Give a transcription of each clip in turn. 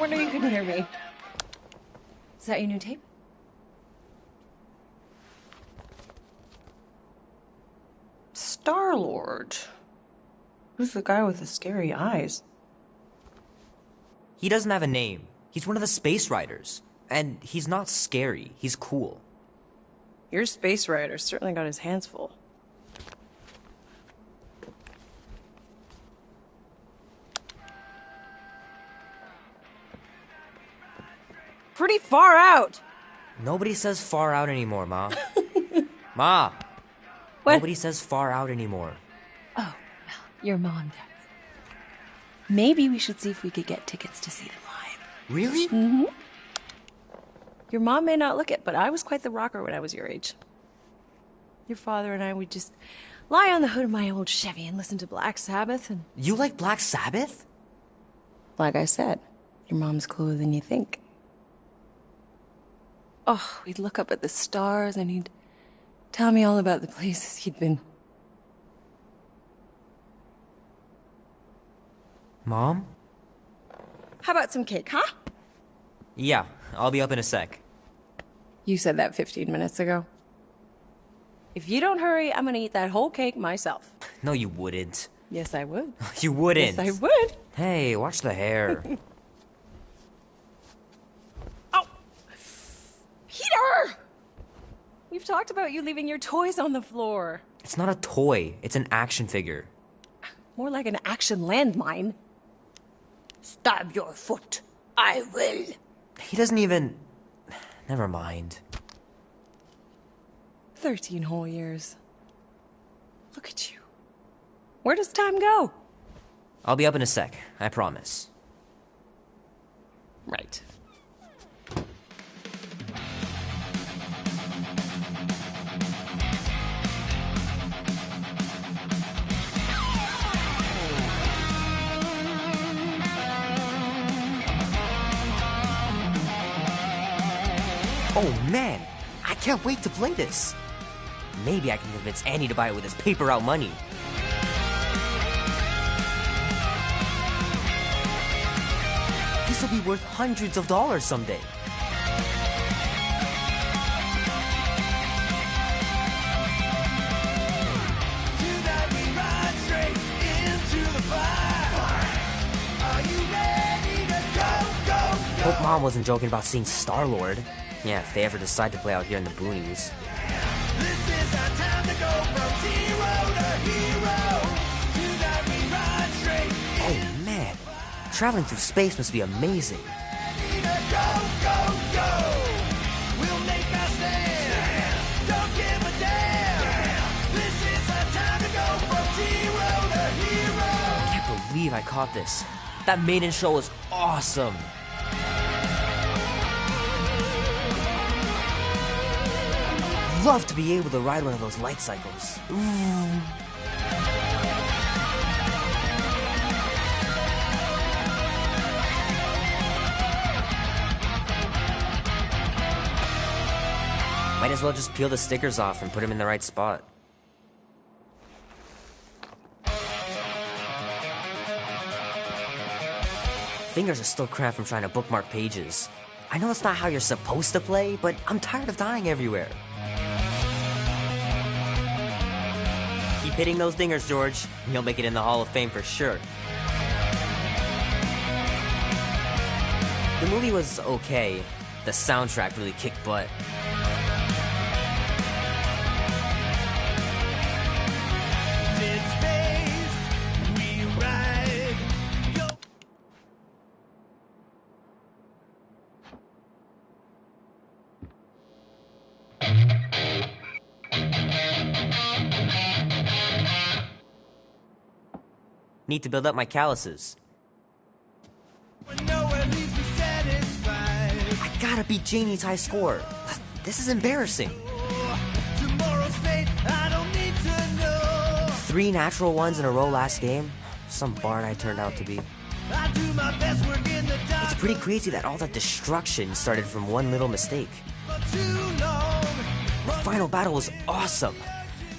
wonder you couldn't hear me. Is that your new tape? Star-Lord. Who's the guy with the scary eyes? He doesn't have a name. He's one of the space riders. And he's not scary. He's cool. Your space rider certainly got his hands full. Pretty far out. Nobody says far out anymore, Ma. Ma! What? Nobody says far out anymore. Oh, well, your mom does. Maybe we should see if we could get tickets to see them live. Really? Mm-hmm. Your mom may not look it, but I was quite the rocker when I was your age. Your father and I would just lie on the hood of my old Chevy and listen to Black Sabbath and... You like Black Sabbath? Like I said, your mom's cooler than you think. Oh, we'd look up at the stars and he'd tell me all about the places he'd been. Mom? How about some cake, huh? Yeah, I'll be up in a sec. You said that 15 minutes ago. If you don't hurry, I'm gonna eat that whole cake myself. No, you wouldn't. Yes, I would. You wouldn't. Yes, I would. Hey, watch the hair. Oh! Peter! We've talked about you leaving your toys on the floor. It's not a toy. It's an action figure. More like an action landmine. Stab your foot. I will. He doesn't even... Never mind. 13 whole years. Look at you. Where does time go? I'll be up in a sec, I promise. Right. Oh man, I can't wait to play this. Maybe I can convince Annie to buy it with his paper route money. This will be worth hundreds of dollars someday. Tonight we ride straight into the fire. Are you ready to go? Hope Mom wasn't joking about seeing Star-Lord. Yeah, if they ever decide to play out here in the boonies. This is our time to go from zero to hero. Tonight we ride straight. Oh man, Traveling through space must be amazing. Ready to go, go, go. We'll make our stand. Don't give a damn. This is our time to go from zero to hero. I can't believe I caught this. That maiden show was awesome. Love to be able to ride one of those light cycles. Ooh. Might as well just peel the stickers off and put them in the right spot. Fingers are still cramped from trying to bookmark pages. I know it's not how you're supposed to play, but I'm tired of dying everywhere. Keep hitting those dingers, George, and you'll make it in the Hall of Fame for sure. The movie was okay. The soundtrack really kicked butt. In space, we ride. Go. Need to build up my calluses. When nowhere leaves me satisfied. I gotta beat Janie's high score. This is embarrassing. Tomorrow's fate, I don't need to know. 3 natural ones in a row last game. Some bard I turned out to be. I do my best work in the dark It's pretty crazy that all that destruction started from one little mistake. for too long. The final battle was awesome.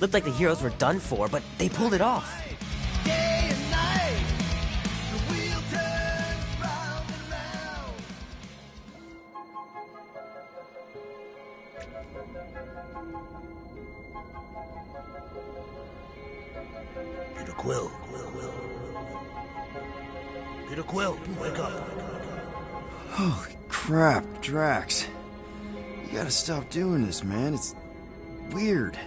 Looked like the heroes were done for, but they pulled it off. Day and night, the wheel turns round and round. Peter Quill. Peter Quill, wake up. Holy crap, Drax. You gotta stop doing this, man. It's weird.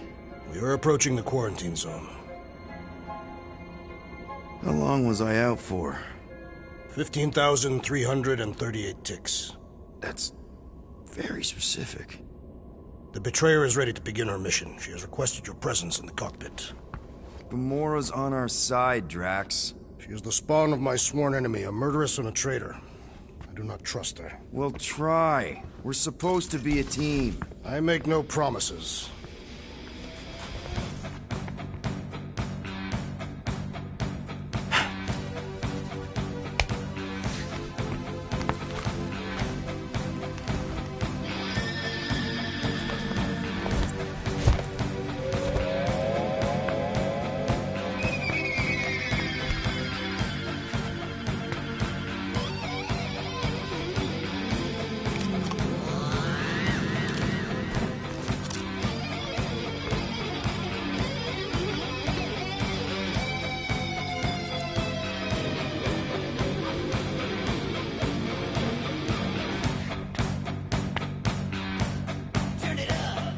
We are approaching the quarantine zone. How long was I out for? 15,338 ticks. That's very specific. The betrayer is ready to begin her mission. She has requested your presence in the cockpit. Gamora's on our side, Drax. She is the spawn of my sworn enemy, a murderess and a traitor. I do not trust her. Well, try. We're supposed to be a team. I make no promises. Turn it up.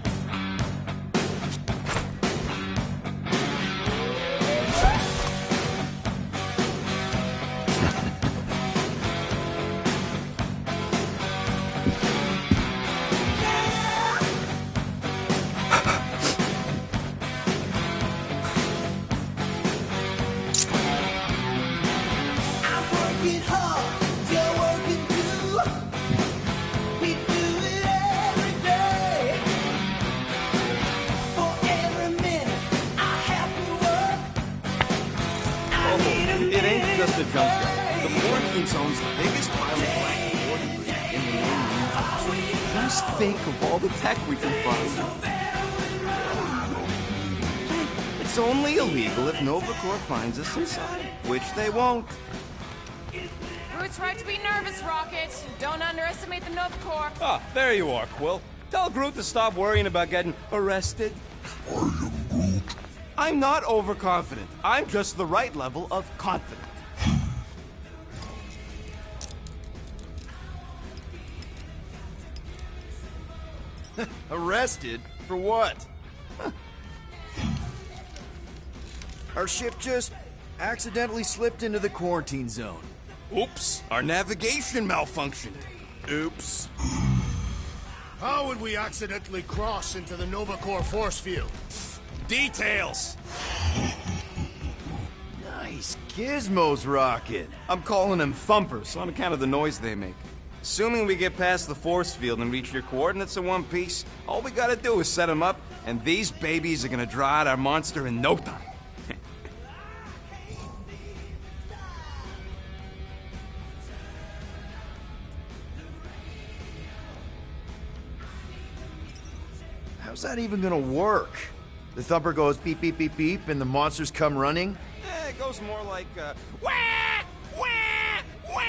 I'm working hard, you're working too. We do it every day. For every minute I have to work. I need a It ain't minute just a junk break. yard. The quarantine zone's the biggest pile of black debris in the universe. Just think of all the tech we can find. It's only illegal if Novacorp finds us inside, which they won't. Groot's right to be nervous, Rocket. Don't underestimate the Nova Corps. Ah, there you are, Quill. Tell Groot to stop worrying about getting arrested. I'm not overconfident. I'm just the right level of confident. Arrested? For what? Our ship just accidentally slipped into the quarantine zone. Oops, our navigation malfunctioned. Oops. How would we accidentally cross into the Nova Corps force field? Details. Nice gizmos, Rocket. I'm calling them thumpers on account of the noise they make. Assuming we get past the force field and reach your coordinates in one piece, all we gotta do is set them up, and these babies are gonna draw out our monster in no time. How's that even gonna work? The thumper goes beep, beep, beep, beep, and the monsters come running? It goes more like, wah! Wah! Wah!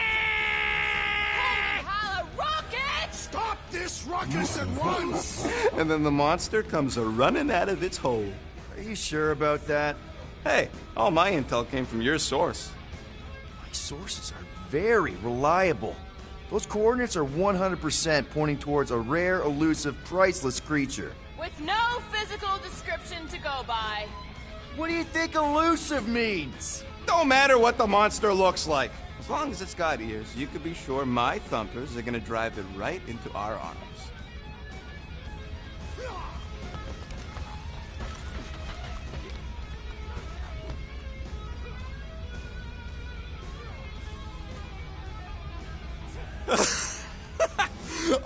Holla, Rocket! Stop this ruckus at once! And then the monster comes a-running out of its hole. Are you sure about that? Hey, all my intel came from your source. My sources are very reliable. Those coordinates are 100% pointing towards a rare, elusive, priceless creature. With no physical description to go by. What do you think elusive means? Don't matter what the monster looks like. As long as it's got ears, you can be sure my thumpers are gonna drive it right into our arms.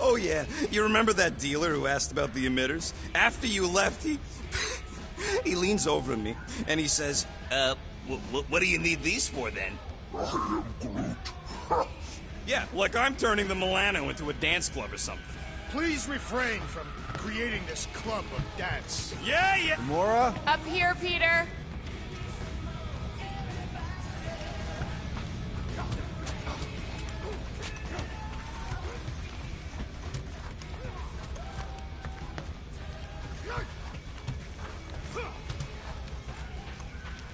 Oh yeah, you remember that dealer who asked about the emitters? After you left, he leans over to me and he says, what do you need these for then? I am Groot. Yeah, like I'm turning the Milano into a dance club or something. Please refrain from creating this club of dance. Yeah. Gamora? Up here, Peter.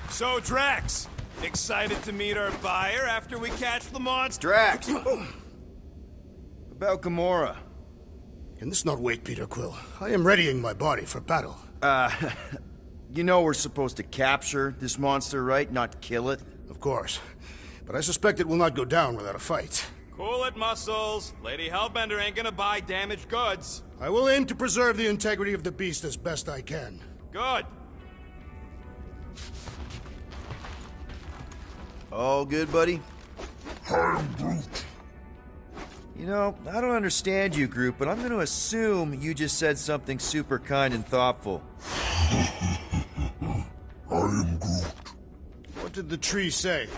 So, Drax, excited to meet our buyer after we catch the monster? Drax! About Gamora. Can this not wait, Peter Quill? I am readying my body for battle. You know we're supposed to capture this monster, right? Not kill it? Of course. But I suspect it will not go down without a fight. Cool it, Muscles. Lady Hellbender ain't gonna buy damaged goods. I will aim to preserve the integrity of the beast as best I can. Good. All good, buddy? I am Groot. You know, I don't understand you, Groot, but I'm gonna assume you just said something super kind and thoughtful. I am Groot. What did the tree say?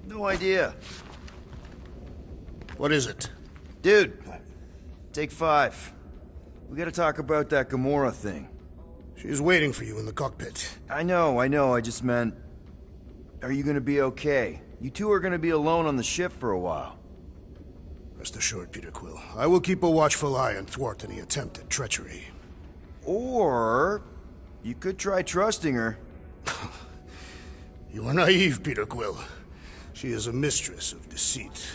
No idea. What is it? Dude, take 5. We gotta talk about that Gamora thing. She is waiting for you in the cockpit. I know, I just meant... Are you gonna be okay? You two are gonna be alone on the ship for a while. Rest assured, Peter Quill. I will keep a watchful eye and thwart any attempt at treachery. Or... you could try trusting her. You are naive, Peter Quill. She is a mistress of deceit.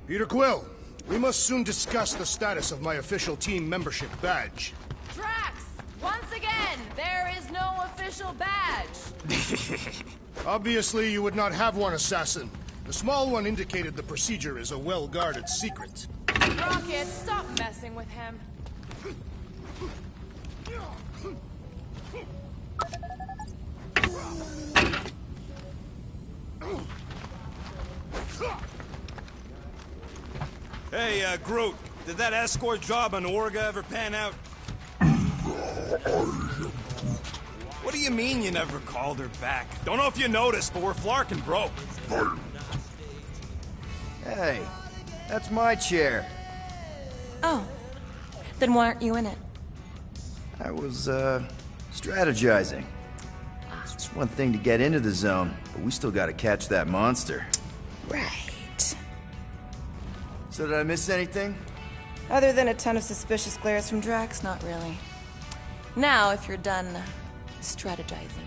Peter Quill, we must soon discuss the status of my official team membership badge. Drax, once again, there is no official badge. Obviously, you would not have one, assassin. The small one indicated the procedure is a well-guarded secret. Rocket, stop messing with him. Hey, Groot, did that escort job on Orga ever pan out? What do you mean you never called her back? Don't know if you noticed, but we're flarking broke. Hey, that's my chair. Oh, then why aren't you in it? I was, strategizing. It's one thing to get into the zone, but we still gotta catch that monster. Right. So did I miss anything? Other than a ton of suspicious glares from Drax, not really. Now, if you're done strategizing,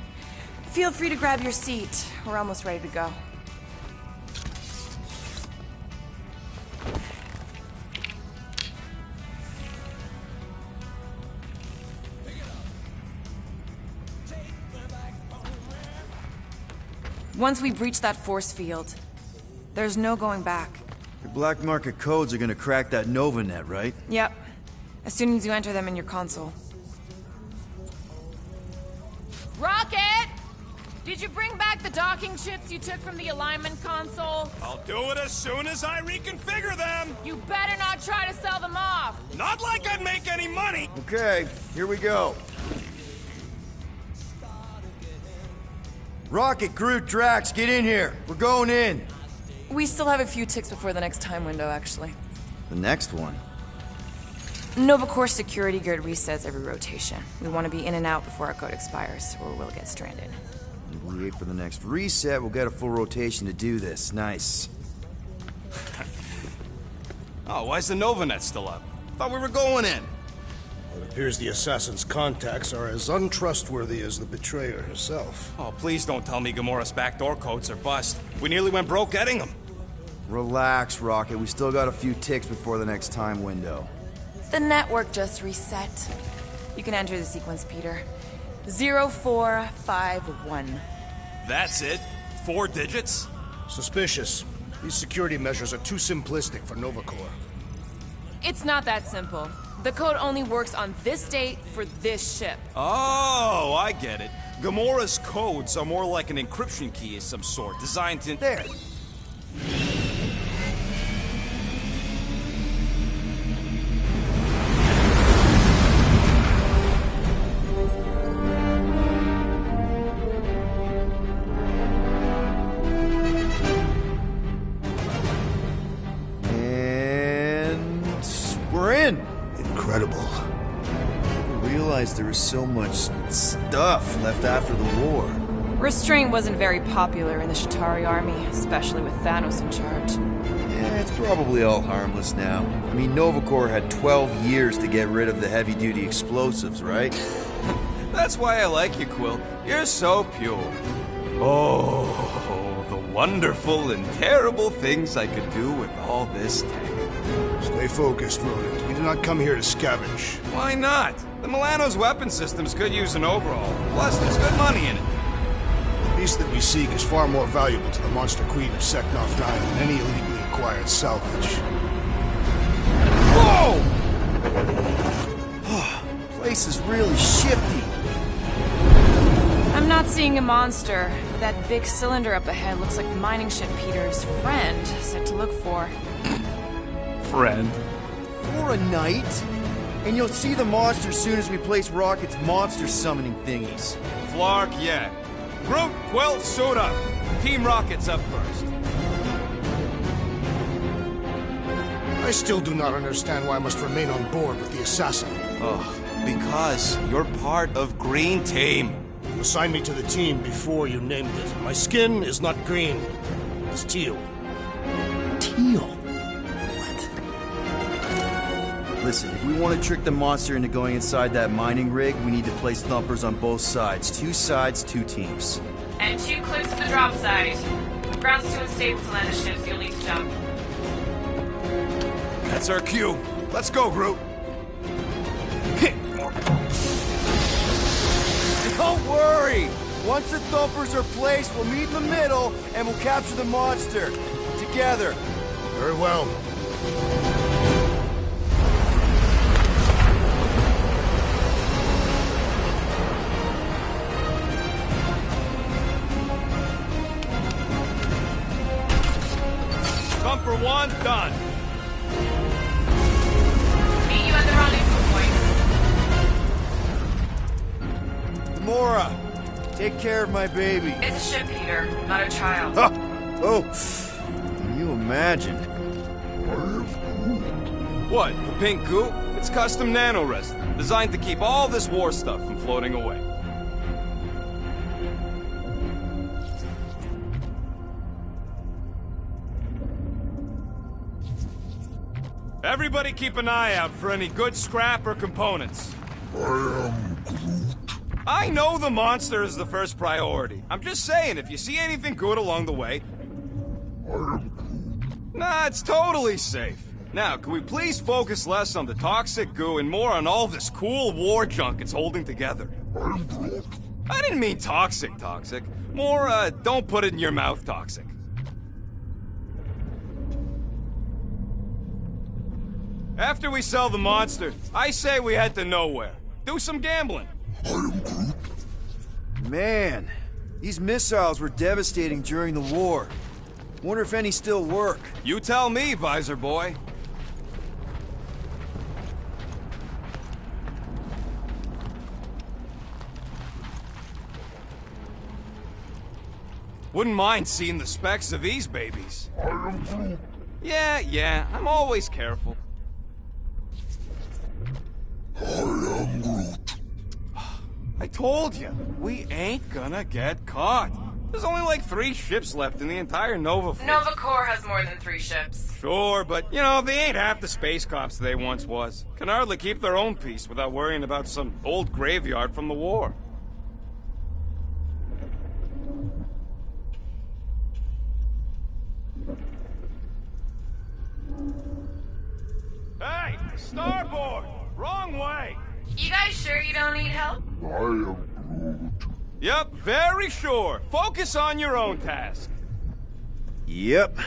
feel free to grab your seat. We're almost ready to go. Once we breach that force field, there's no going back. Your black market codes are gonna crack that Nova net, right? Yep. As soon as you enter them in your console. Rocket! Did you bring back the docking chips you took from the alignment console? I'll do it as soon as I reconfigure them! You better not try to sell them off! Not like I'd make any money! Okay, here we go. Rocket, Groot, Drax, get in here. We're going in. We still have a few ticks before the next time window, actually. The next one? Nova Corps security grid resets every rotation. We want to be in and out before our code expires, or we'll get stranded. If we wait for the next reset, we'll get a full rotation to do this. Nice. Oh, why's the Novanet still up? Thought we were going in. It appears the assassin's contacts are as untrustworthy as the betrayer herself. Oh, please don't tell me Gamora's backdoor codes are bust. We nearly went broke getting them. Relax, Rocket. We still got a few ticks before the next time window. The network just reset. You can enter the sequence, Peter. 0451. That's it? 4 digits? Suspicious. These security measures are too simplistic for Nova Corps. It's not that simple. The code only works on this date for this ship. Oh, I get it. Gamora's codes are more like an encryption key of some sort, designed to... There. Incredible. I didn't realize there was so much stuff left after the war. Restraint wasn't very popular in the Shatari army, especially with Thanos in charge. Yeah, it's probably all harmless now. I mean, Nova Corps had 12 years to get rid of the heavy-duty explosives, right? That's why I like you, Quill. You're so pure. Oh, the wonderful and terrible things I could do with all this tech. Stay focused, Rodent. We did not come here to scavenge. Why not? The Milano's weapon systems could use an overhaul. Plus, there's good money in it. The beast that we seek is far more valuable to the Monster Queen of Seknov 9 than any illegally acquired salvage. Whoa! Place is really shifty. I'm not seeing a monster, but that big cylinder up ahead looks like the mining ship Peter's friend said to look for. Friend. For a night? And you'll see the monster as soon as we place Rocket's monster summoning thingies. Flark, yeah. Groot, Quill, suit up. Team Rocket's up first. I still do not understand why I must remain on board with the assassin. Oh, because you're part of Green Team. You assigned me to the team before you named it. My skin is not green. It's teal. Teal? Listen, if we want to trick the monster into going inside that mining rig, we need to place thumpers on both sides. 2 sides, 2 teams. And 2 clips to the drop site. Ground's too unstable to land the ship, so you'll need to jump. That's our cue. Let's go, Groot. Don't worry! Once the thumpers are placed, we'll meet in the middle, and we'll capture the monster. Together. Very well. Thumper 1, done. Meet you at the rendezvous point. Gamora, take care of my baby. It's a ship, Peter, not a child. Oh, can you imagine? What, the pink goo? It's custom nano-resin, designed to keep all this war stuff from floating away. Everybody keep an eye out for any good scrap or components. I am Groot. I know the monster is the first priority. I'm just saying, if you see anything good along the way... I am Groot. Nah, it's totally safe. Now, can we please focus less on the toxic goo and more on all this cool war junk it's holding together? I am Groot. I didn't mean toxic. More, don't put it in your mouth toxic. After we sell the monster, I say we head to nowhere. Do some gambling. I am Groot. Man, these missiles were devastating during the war. Wonder if any still work. You tell me, Visor Boy. Wouldn't mind seeing the specs of these babies. I am Groot. Yeah, I'm always careful. I am Groot. I told you, we ain't gonna get caught. There's only like 3 ships left in the entire Nova fleet. Nova Corps has more than 3 ships. Sure, but, they ain't half the space cops they once was. Can hardly keep their own peace without worrying about some old graveyard from the war. Hey, starboard! Wrong way! You guys sure you don't need help? I am Groot. Yep, very sure. Focus on your own task. Yep.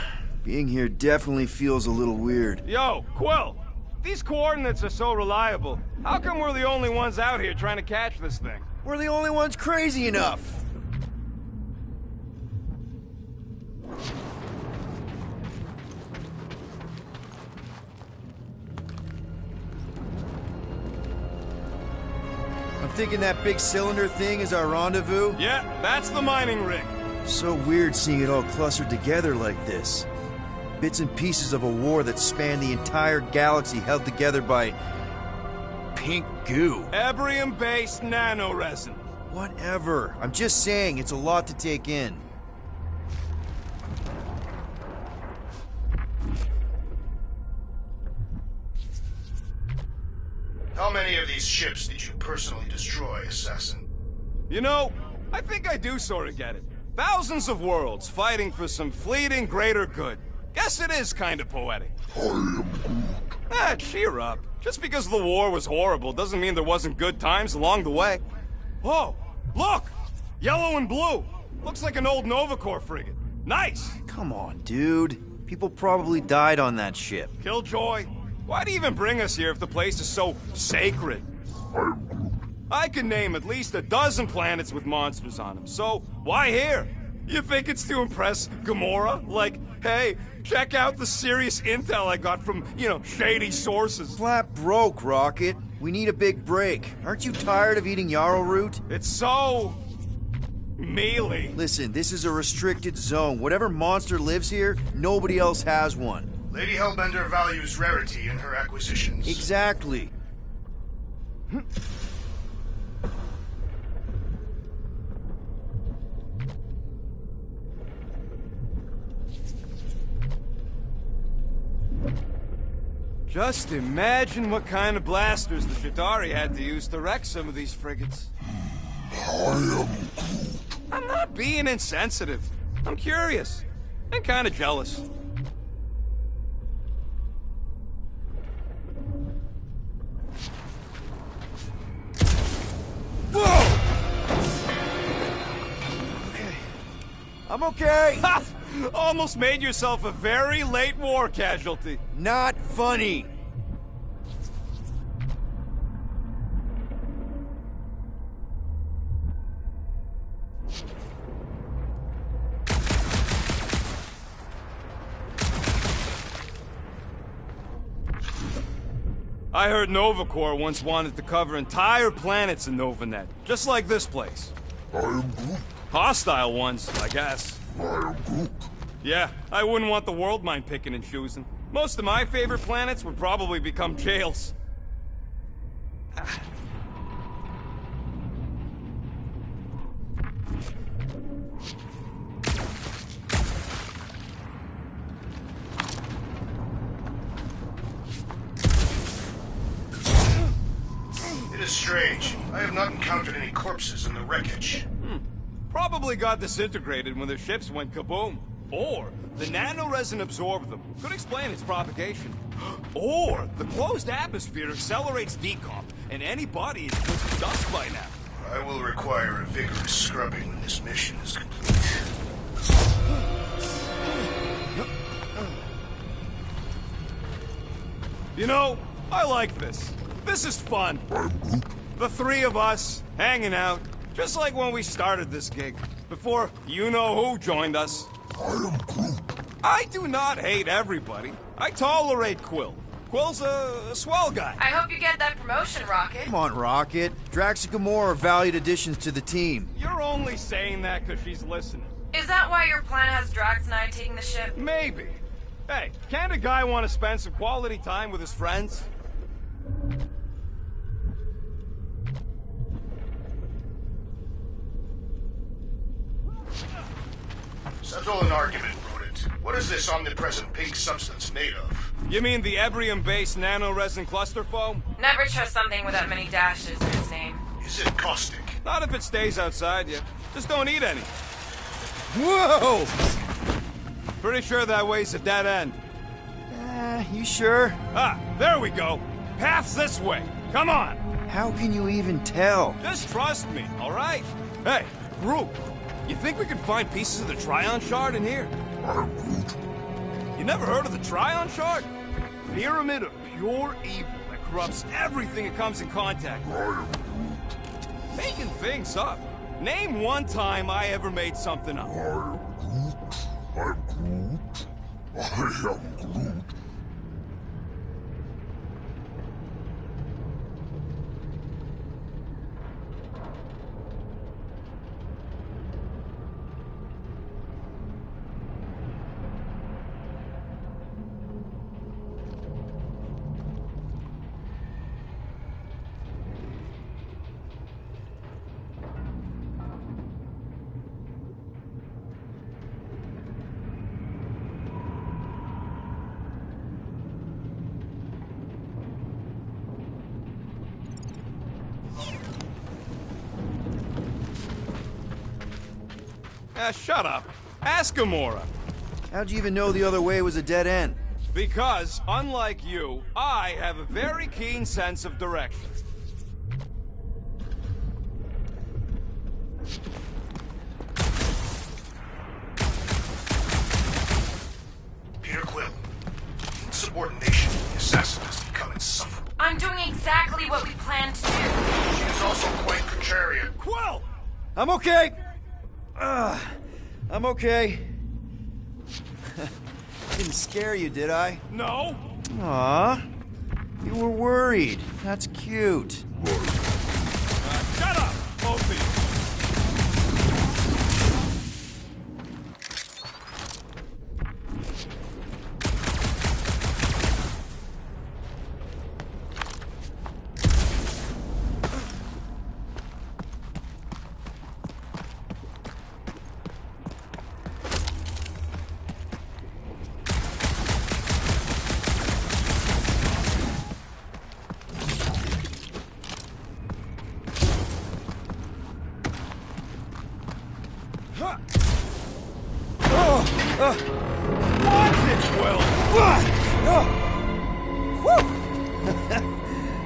Being here definitely feels a little weird. Yo, Quill! These coordinates are so reliable. How come we're the only ones out here trying to catch this thing? We're the only ones crazy enough. I'm thinking that big cylinder thing is our rendezvous. Yeah, that's the mining rig. So weird seeing it all clustered together like this. Bits and pieces of a war that spanned the entire galaxy held together by pink goo. Ebrium-based nanoresin. Whatever. I'm just saying, it's a lot to take in. How many of these ships did you personally destroy, Assassin? I think I do sort of get it. Thousands of worlds fighting for some fleeting greater good. Guess it is kind of poetic. I am Groot. Cheer up. Just because the war was horrible doesn't mean there wasn't good times along the way. Whoa, look! Yellow and blue. Looks like an old Nova Corps frigate. Nice! Come on, dude. People probably died on that ship. Killjoy, why'd he even bring us here if the place is so sacred? I am Groot. I can name at least a dozen planets with monsters on them, so why here? You think it's to impress Gamora? Like, hey, check out the serious intel I got from, shady sources. Flat broke, Rocket. We need a big break. Aren't you tired of eating yarrow root? It's so... mealy. Listen, this is a restricted zone. Whatever monster lives here, nobody else has one. Lady Hellbender values rarity in her acquisitions. Exactly. Just imagine what kind of blasters the Chitauri had to use to wreck some of these frigates. I am Groot. I'm not being insensitive. I'm curious. And kind of jealous. Whoa! Okay. I'm okay. Ha! Almost made yourself a very late war casualty. Not funny. I heard Nova Corps once wanted to cover entire planets in NovaNet, just like this place. I am Groot. Hostile ones, I guess. I am Groot. Yeah, I wouldn't want the world mind picking and choosing. Most of my favorite planets would probably become jails. It is strange. I have not encountered any corpses in the wreckage. Probably got disintegrated when their ships went kaboom. Or the nanoresin absorbed them. Could explain its propagation. Or the closed atmosphere accelerates decomp, and any body is just dust by now. I will require a vigorous scrubbing when this mission is complete. You know, I like this. This is fun. The three of us, hanging out, just like when we started this gig, before you-know-who joined us. I do not hate everybody. I tolerate Quill. Quill's a swell guy. I hope you get that promotion, Rocket. Come on, Rocket. Drax and Gamora are valued additions to the team. You're only saying that because she's listening. Is that why your plan has Drax and I taking the ship? Maybe. Hey, can't a guy want to spend some quality time with his friends? Settle an argument, Rodent. What is this omnipresent pink substance made of? You mean the Ebrium-based nano-resin cluster foam? Never trust something with that many dashes in its name. Is it caustic? Not if it stays outside you. Just don't eat any. Whoa! Pretty sure that way's a dead end. You sure? Ah, there we go. Path's this way. Come on. How can you even tell? Just trust me, all right? Hey, Groot, you think we can find pieces of the Trion Shard in here? You never heard of the Trion Shard? Pyramid of pure evil that corrupts everything it comes in contact with. Making things up. Name one time I ever made something up. I'm Groot. I am Groot. Shut up. Ask Gamora. How'd you even know the other way was a dead end? Because, unlike you, I have a very keen sense of direction. Peter Quill. Insubordination, the assassin has become insufferable. I'm doing exactly what we planned to do. She is also quite contrarian. Quill! I'm okay. I'm okay. Didn't scare you, did I? No. Aw. You were worried. That's cute. Shut up, both of you. Watch it, Quill!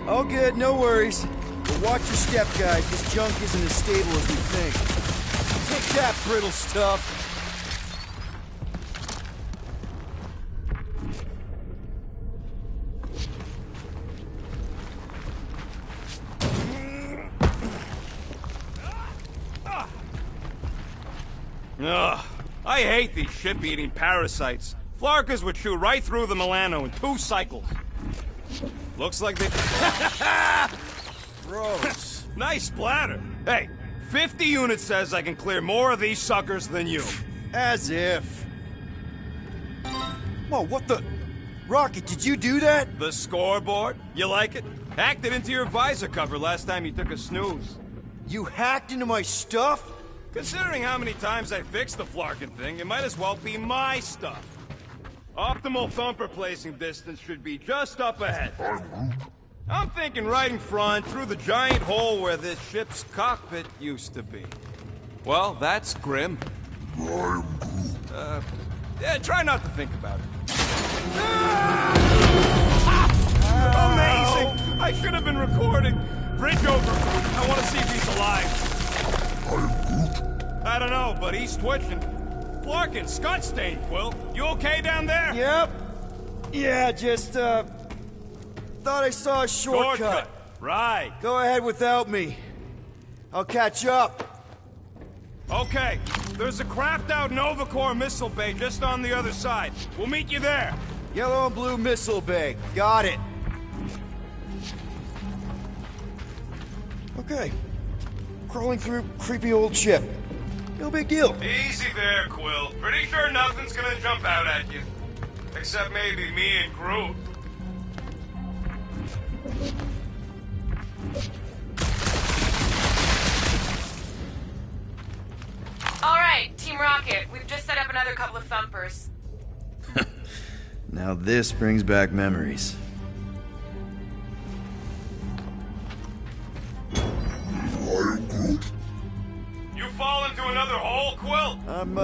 All good, no worries. But watch your step, guys. This junk isn't as stable as we think. Take that, brittle stuff. Ugh, I hate these ship-eating parasites. Flarkas would chew right through the Milano in 2 cycles. Looks like they... Gross. Nice splatter. Hey, 50 units says I can clear more of these suckers than you. As if. Whoa, what the... Rocket, did you do that? The scoreboard? You like it? Hacked it into your visor cover last time you took a snooze. You hacked into my stuff? Considering how many times I fixed the Flarkin thing, it might as well be my stuff. Optimal thumper placing distance should be just up ahead. I'm thinking right in front, through the giant hole where this ship's cockpit used to be. Well, that's grim. Yeah, try not to think about it. Amazing! I should have been recording. Bridge over. I want to see if he's alive. I don't know, but he's twitching. Flarkin, Scott stained, Quill. You okay down there? Yep. Yeah, just, thought I saw a shortcut. Right. Go ahead without me. I'll catch up. Okay. There's a crapped-out Nova Corps missile bay just on the other side. We'll meet you there. Yellow and blue missile bay. Got it. Okay. Crawling through creepy old ship. No big deal. Easy there, Quill. Pretty sure nothing's gonna jump out at you. Except maybe me and Groot. All right, Team Rocket, we've just set up another couple of thumpers. Now this brings back memories. You fall into another hole, Quill? I'm,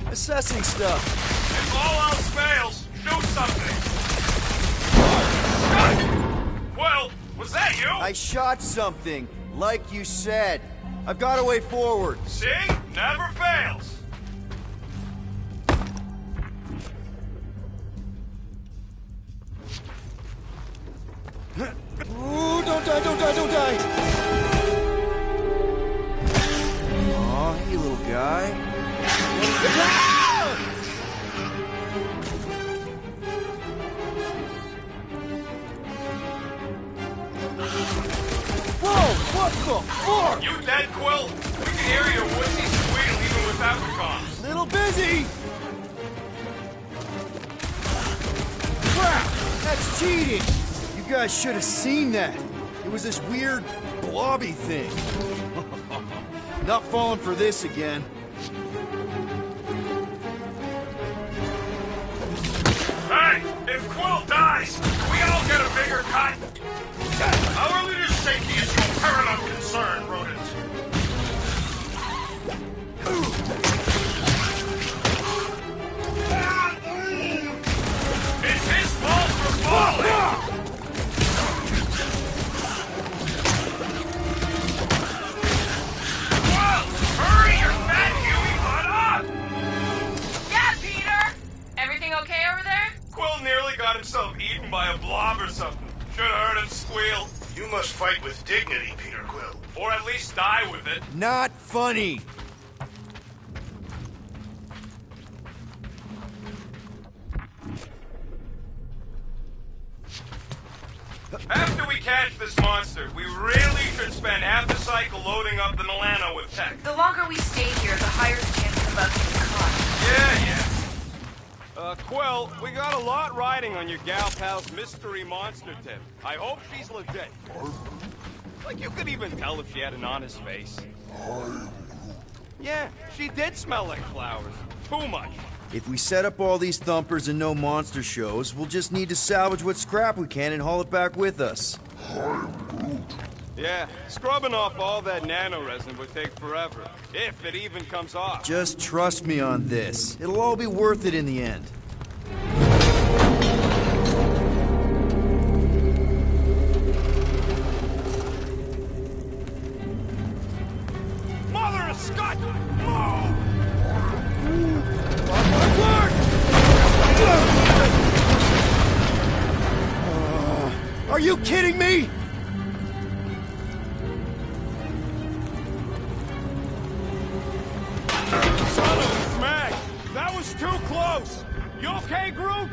assessing stuff. If all else fails, shoot something. Quill, was that you? I shot something, like you said. I've got a way forward. See? Never fails. Ooh, don't die, don't die, don't die! Aw, hey, little guy. Whoa, what the fuck? You dead, Quill? We can hear your woodsy squeal even without the comms. Little busy! Crap! That's cheating! You guys should have seen that. It was this weird, blobby thing. Not falling for this again. Hey, if Quill dies, we all get a bigger cut. Our leader's safety is your paramount concern, Rodent. It's his fault for falling! Well, hurry your fat Huey butt up! Yeah, Peter! Everything okay over there? Quill nearly got himself eaten by a blob or something. Should've heard him squeal. You must fight with dignity, Peter Quill. Or at least die with it. Not funny! After we catch this monster, we really should spend half the cycle loading up the Milano with tech. The longer we stay here, the higher the chances of us getting caught. Yeah. Quill, we got a lot riding on your gal pal's mystery monster tip. I hope she's legit. Like, you could even tell if she had an honest face. Yeah, she did smell like flowers. Too much. If we set up all these thumpers and no monster shows, we'll just need to salvage what scrap we can and haul it back with us. Yeah, scrubbing off all that nano resin would take forever, if it even comes off. Just trust me on this. It'll all be worth it in the end. Mother of Scott! Move! Are you kidding me? Son of a smash! That was too close! You okay, Groot?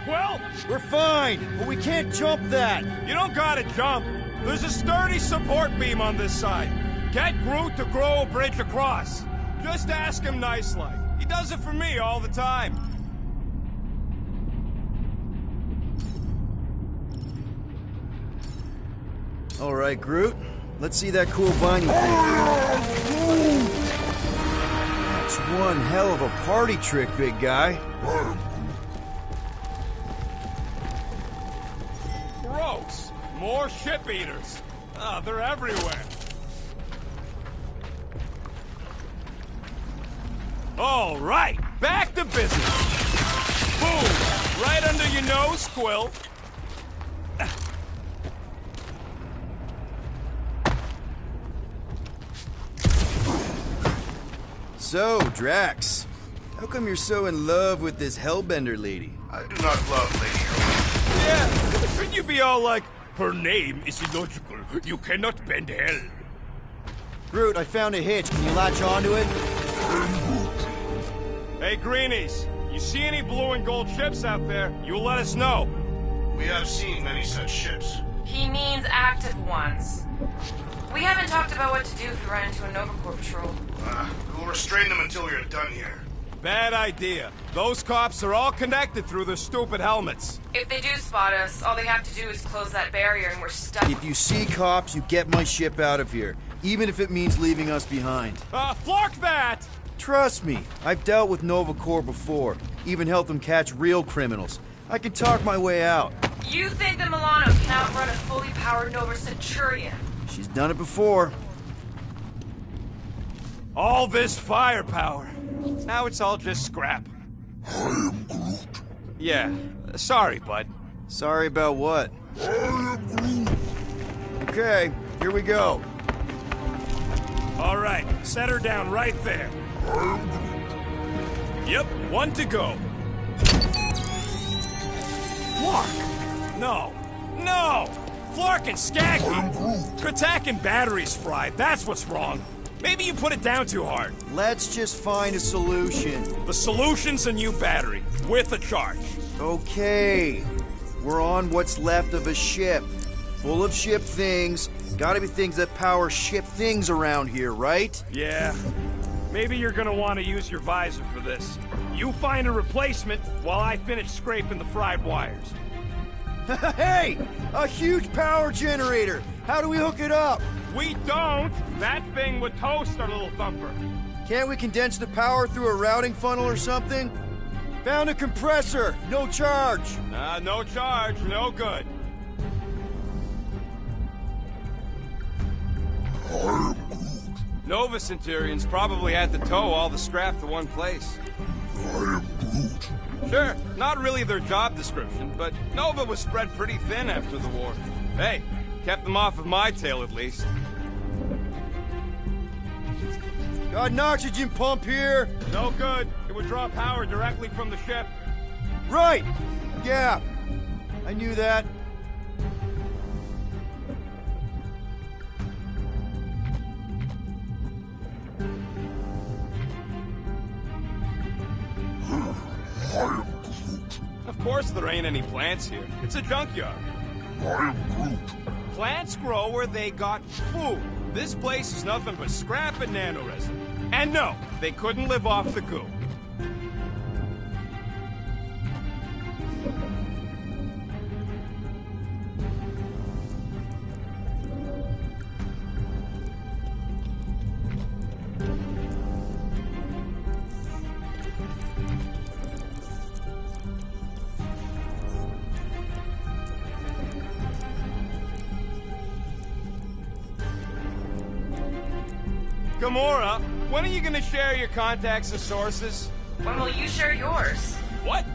Quill? We're fine, but we can't jump that. You don't gotta jump. There's a sturdy support beam on this side. Get Groot to grow a bridge across. Just ask him nice-like. He does it for me all the time. All right, Groot. Let's see that cool vine you think. That's one hell of a party trick, big guy. Gross! More ship eaters. Ah, they're everywhere. All right, back to business. Boom! Right under your nose, Quill. So, Drax, how come you're so in love with this Hellbender lady? I do not love Lady Hellbender. Yeah, shouldn't you be all like, her name is illogical. You cannot bend hell. Groot, I found a hitch. Can you latch onto it? Hey, Greenies, you see any blue and gold ships out there, you let us know. We have seen many such ships. He means active ones. We haven't talked about what to do if we run into a Nova Corps patrol. We'll restrain them until we are done here. Bad idea. Those cops are all connected through their stupid helmets. If they do spot us, all they have to do is close that barrier and we're stuck. If you see cops, you get my ship out of here, even if it means leaving us behind. Flark that! Trust me, I've dealt with Nova Corps before, even helped them catch real criminals. I can talk my way out. You think the Milano can outrun a fully powered Nova Centurion? She's done it before. All this firepower. Now it's all just scrap. I am Groot. Yeah, sorry, bud. Sorry about what? I am Groot. Okay, here we go. All right, set her down right there. Yep, one to go. Flark! No, no! Flark and Skaggy! Kratak and batteries fried, that's what's wrong. Maybe you put it down too hard. Let's just find a solution. The solution's a new battery, with a charge. Okay, we're on what's left of a ship. Full of ship things. Gotta be things that power ship things around here, right? Yeah. Maybe you're gonna want to use your visor for this. You find a replacement while I finish scraping the fried wires. Hey! A huge power generator! How do we hook it up? We don't! That thing would toast our little thumper. Can't we condense the power through a routing funnel or something? Found a compressor! No charge! No charge, no good. I am Groot. Nova Centurions probably had to tow all the scrap to one place. I am Groot. Sure, not really their job description, but Nova was spread pretty thin after the war. Hey, kept them off of my tail at least. Got an oxygen pump here. No good. It would draw power directly from the ship. Right! Yeah, I knew that. I am Groot. Of course there ain't any plants here. It's a junkyard. I am Groot. Plants grow where they got food. This place is nothing but scrap and nanoresin. And no, they couldn't live off the goo. Gamora, when are you gonna share your contacts and sources? When will you share yours? What?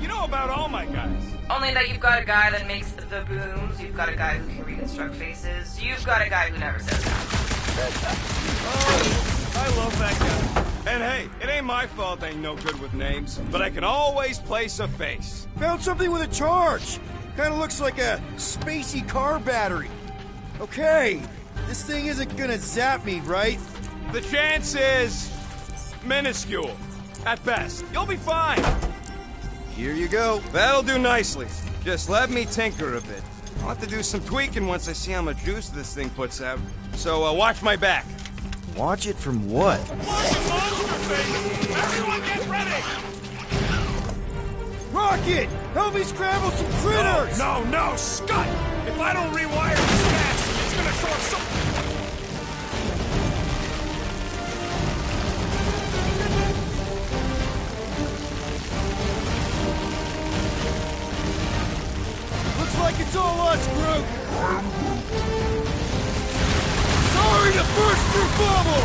You know about all my guys. Only that you've got a guy that makes the booms, you've got a guy who can reconstruct faces, you've got a guy who never says that. Oh, I love that guy. And hey, it ain't my fault I ain't no good with names, but I can always place a face. Found something with a charge. Kinda looks like a spacey car battery. Okay, this thing isn't gonna zap me, right? The chance is minuscule, at best. You'll be fine. Here you go. That'll do nicely. Just let me tinker a bit. I'll have to do some tweaking once I see how much juice this thing puts out. So watch my back. Watch it from what? Everyone get ready! Rocket! Help me scramble some critters! No, Scott! If I don't rewire this fast, it's gonna short circuit. Looks like it's all us, Groot! Sorry to burst your bubble!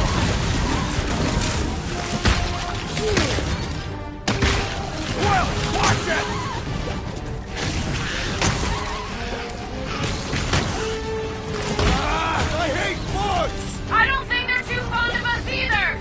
Well, watch it! I hate bugs! I don't think they're too fond of us either!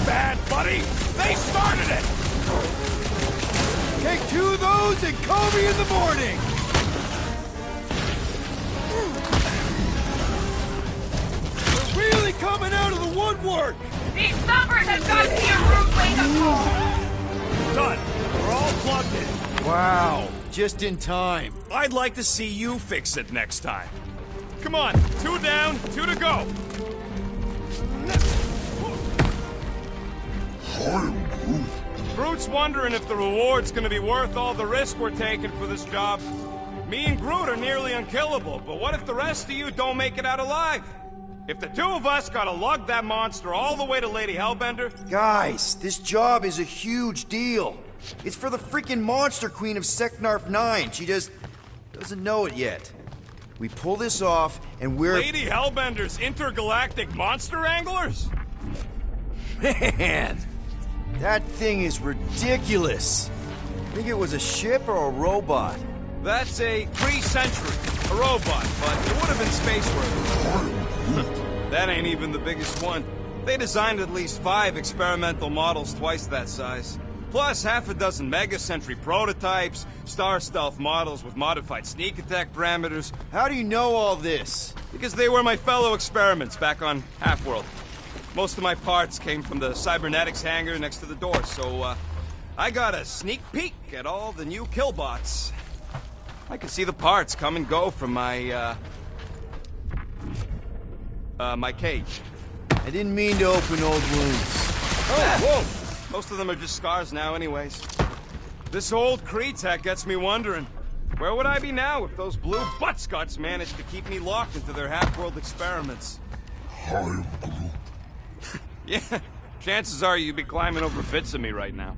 bad, buddy! They started it! Take 2 of those and call me in the morning! We're really coming out of the woodwork! These thumpers have got to be a rude wake-up call! Done. We're all plugged in. Wow, just in time. I'd like to see you fix it next time. Come on, 2 down, 2 to go. Groot's wondering if the reward's gonna be worth all the risk we're taking for this job. Me and Groot are nearly unkillable, but what if the rest of you don't make it out alive? If the 2 of us gotta lug that monster all the way to Lady Hellbender... Guys, this job is a huge deal. It's for the freaking Monster Queen of Seknarf 9. She just doesn't know it yet. We pull this off, and we're... Lady Hellbender's intergalactic monster anglers? Man, that thing is ridiculous. Think it was a ship or a robot? That's a Kree Sentry, a robot, but it would have been space-worthy. That ain't even the biggest one. They designed at least 5 experimental models twice that size. Plus half a dozen Mega Sentry prototypes, Star Stealth models with modified sneak attack parameters. How do you know all this? Because they were my fellow experiments back on Half-World. Most of my parts came from the cybernetics hangar next to the door, so I got a sneak peek at all the new killbots. I can see the parts come and go from my, my cage. I didn't mean to open old wounds. Oh, whoa! Most of them are just scars now anyways. This old Kree tech gets me wondering, where would I be now if those blue butt-scuts managed to keep me locked into their half-world experiments? I am Groot. Yeah, chances are you'd be climbing over bits of me right now.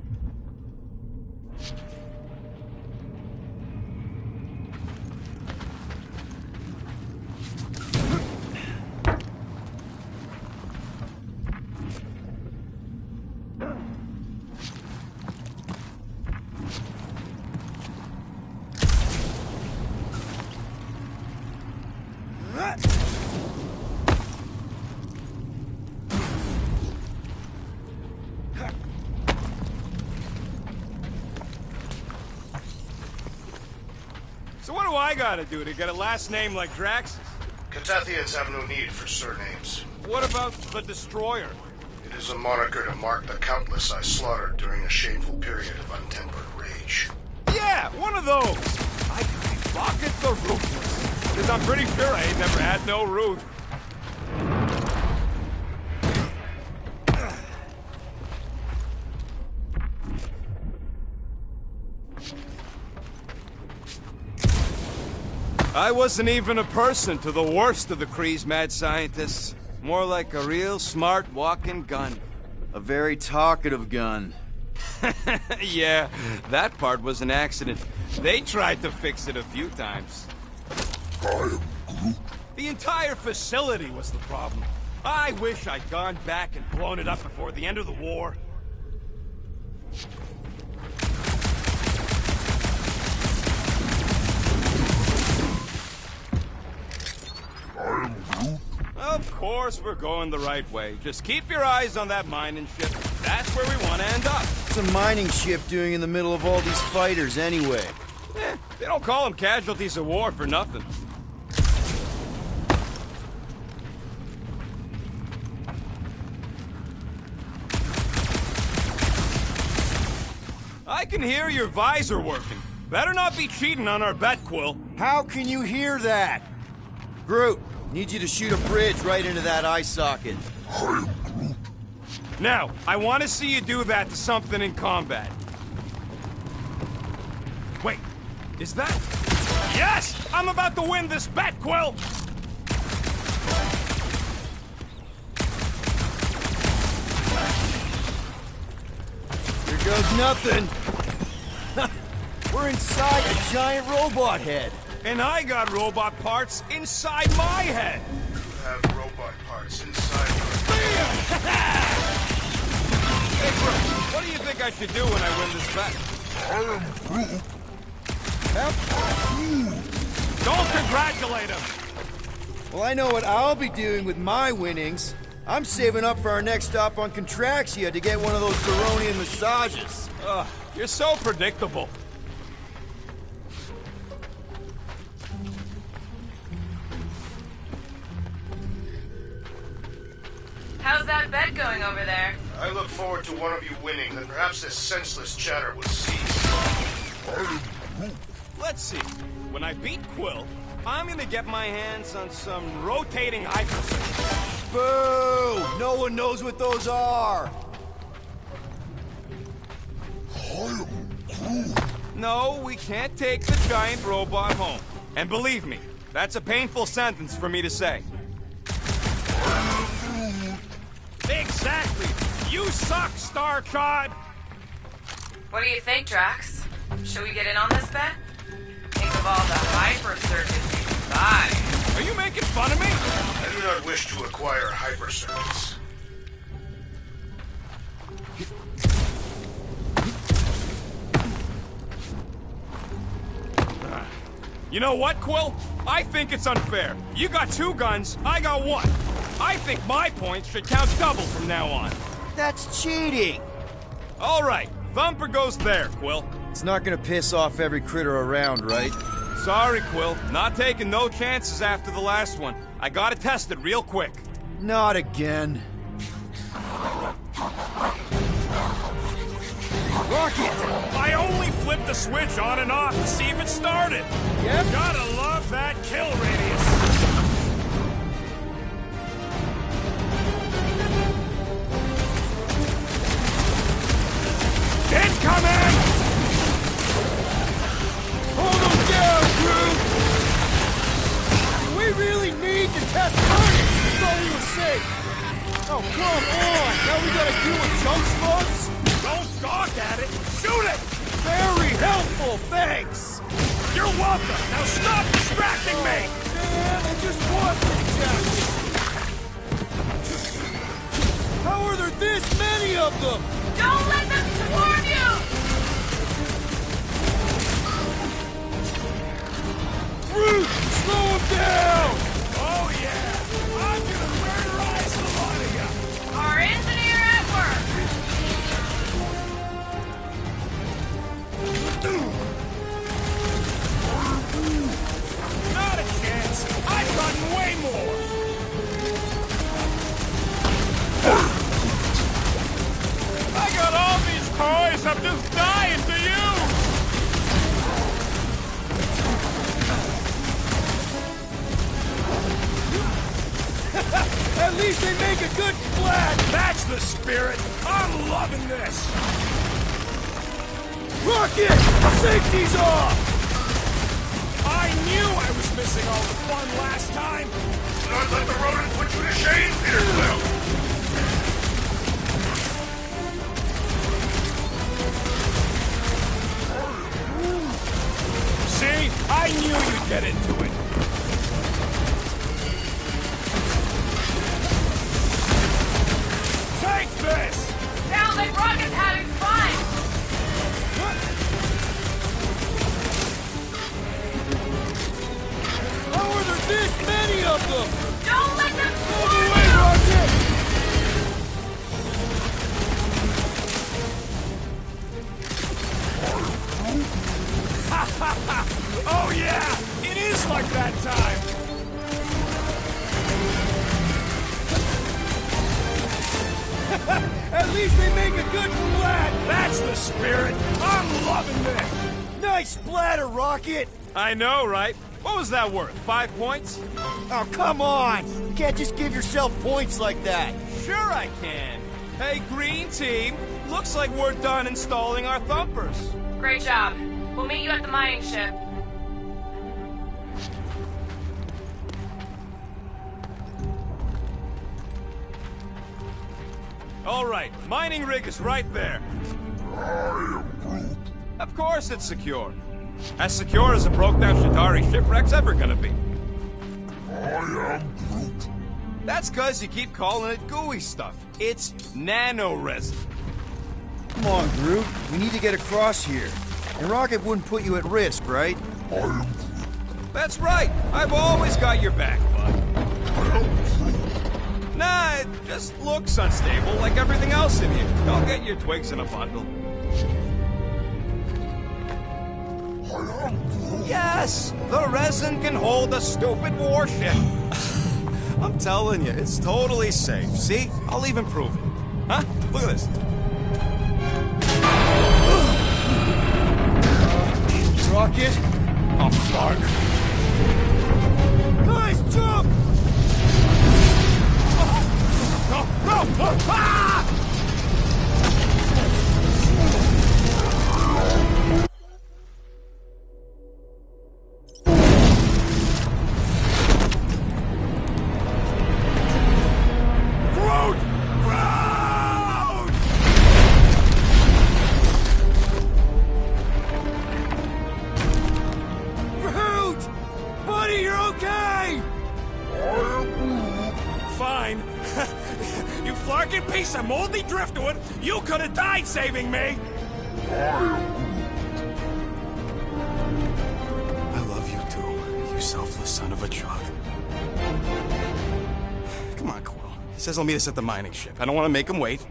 So what do I gotta do to get a last name like Drax's? Catathians have no need for surnames. What about the Destroyer? It is a moniker to mark the countless I slaughtered during a shameful period of untempered rage. Yeah, one of those! I could be Rocket the Ruthless, because I'm pretty sure I ain't never had no Ruth. I wasn't even a person to the worst of the Kree's mad scientists. More like a real smart walking gun. A very talkative gun. Yeah, that part was an accident. They tried to fix it a few times. I am Groot. The entire facility was the problem. I wish I'd gone back and blown it up before the end of the war. I am Groot. Of course we're going the right way. Just keep your eyes on that mining ship. That's where we want to end up. What's a mining ship doing in the middle of all these fighters anyway? They don't call them casualties of war for nothing. I can hear your visor working. Better not be cheating on our bet, Quill. How can you hear that? Groot, need you to shoot a bridge right into that eye socket. I am Groot. Now, I want to see you do that to something in combat. Wait, is that... Yes! I'm about to win this bet, Quill! Here goes nothing. We're inside a giant robot head. And I got robot parts inside my head! You have robot parts inside Hey, bro, what do you think I should do when I win this bet? I am Groot. Don't congratulate him! Well, I know what I'll be doing with my winnings. I'm saving up for our next stop on Contraxia to get one of those Baronian massages. Ugh, you're so predictable. How's that bet going over there? I look forward to one of you winning, then perhaps this senseless chatter will cease. Let's see. When I beat Quill, I'm gonna get my hands on some rotating hyperspace. Boo! No one knows what those are! No, we can't take the giant robot home. And believe me, that's a painful sentence for me to say. Exactly! You suck, Starchild! What do you think, Drax? Should we get in on this bet? Think of all the hyper circuits you can buy. Are you making fun of me? I do not wish to acquire hyper circuits. You know what, Quill? I think it's unfair. You got 2 guns, I got 1. I think my points should count double from now on. That's cheating! All right, Thumper goes there, Quill. It's not gonna piss off every critter around, right? Sorry, Quill. Not taking no chances after the last one. I gotta test it real quick. Not again. Rocket! I only flipped the switch on and off to see if it started. Yep. Gotta love that kill radius. Incoming! Hold them down, Groot! Do we really need to test targets? I thought we were safe. Oh, come on! Now we gotta deal with junk slugs? Don't gawk at it! Shoot it! Very helpful, thanks! You're welcome! Now stop distracting me! Man, I just want to check. How are there this many of them? Don't let them swarm you! Groot, slow him down! Oh yeah! I'm gonna murderize a lot of you! Our engineer at work! Not a chance! I've gotten way more! I got all these toys, I'm just dying to use! At least they make a good splat! That's the spirit! I'm loving this! Rocket! Safety's off! I knew I was missing all the fun last time! Do not let the rodent put you to shame, Peter Quill! See? I knew you'd get into it! Take this! Sounds like Rocket's having fun! How are there this many of them? Don't let them Move swarm away, you! Rocket! Oh yeah! It is like that time! At least they make a good splat! That's the spirit! I'm loving this! Nice splatter, Rocket! I know, right? What was that worth? 5 points? Oh, come on! You can't just give yourself points like that! Sure I can. Hey, green team. Looks like we're done installing our thumpers. Great job. We'll meet you at the mining ship. All right, mining rig is right there. I am Groot. Of course it's secure. As secure as a broke-down Shatari shipwreck's ever gonna be. I am Groot. That's cause you keep calling it gooey stuff. It's nano-resin. Come on, Groot. We need to get across here. And Rocket wouldn't put you at risk, right? I am Groot. That's right. I've always got your back, bud. I am Groot. Nah, it just looks unstable like everything else in here. Go get your twigs in a bundle. Yes, the resin can hold a stupid warship. I'm telling you, it's totally safe. See? I'll even prove it. Huh? Look at this. Rocket? Oh, fuck. Guys, jump! No! No! Ah! You flarkin' piece of moldy driftwood! You could have died saving me! I love you too, you selfless son of a truck. Come on, Quill. He says he'll meet us at the mining ship. I don't want to make him wait.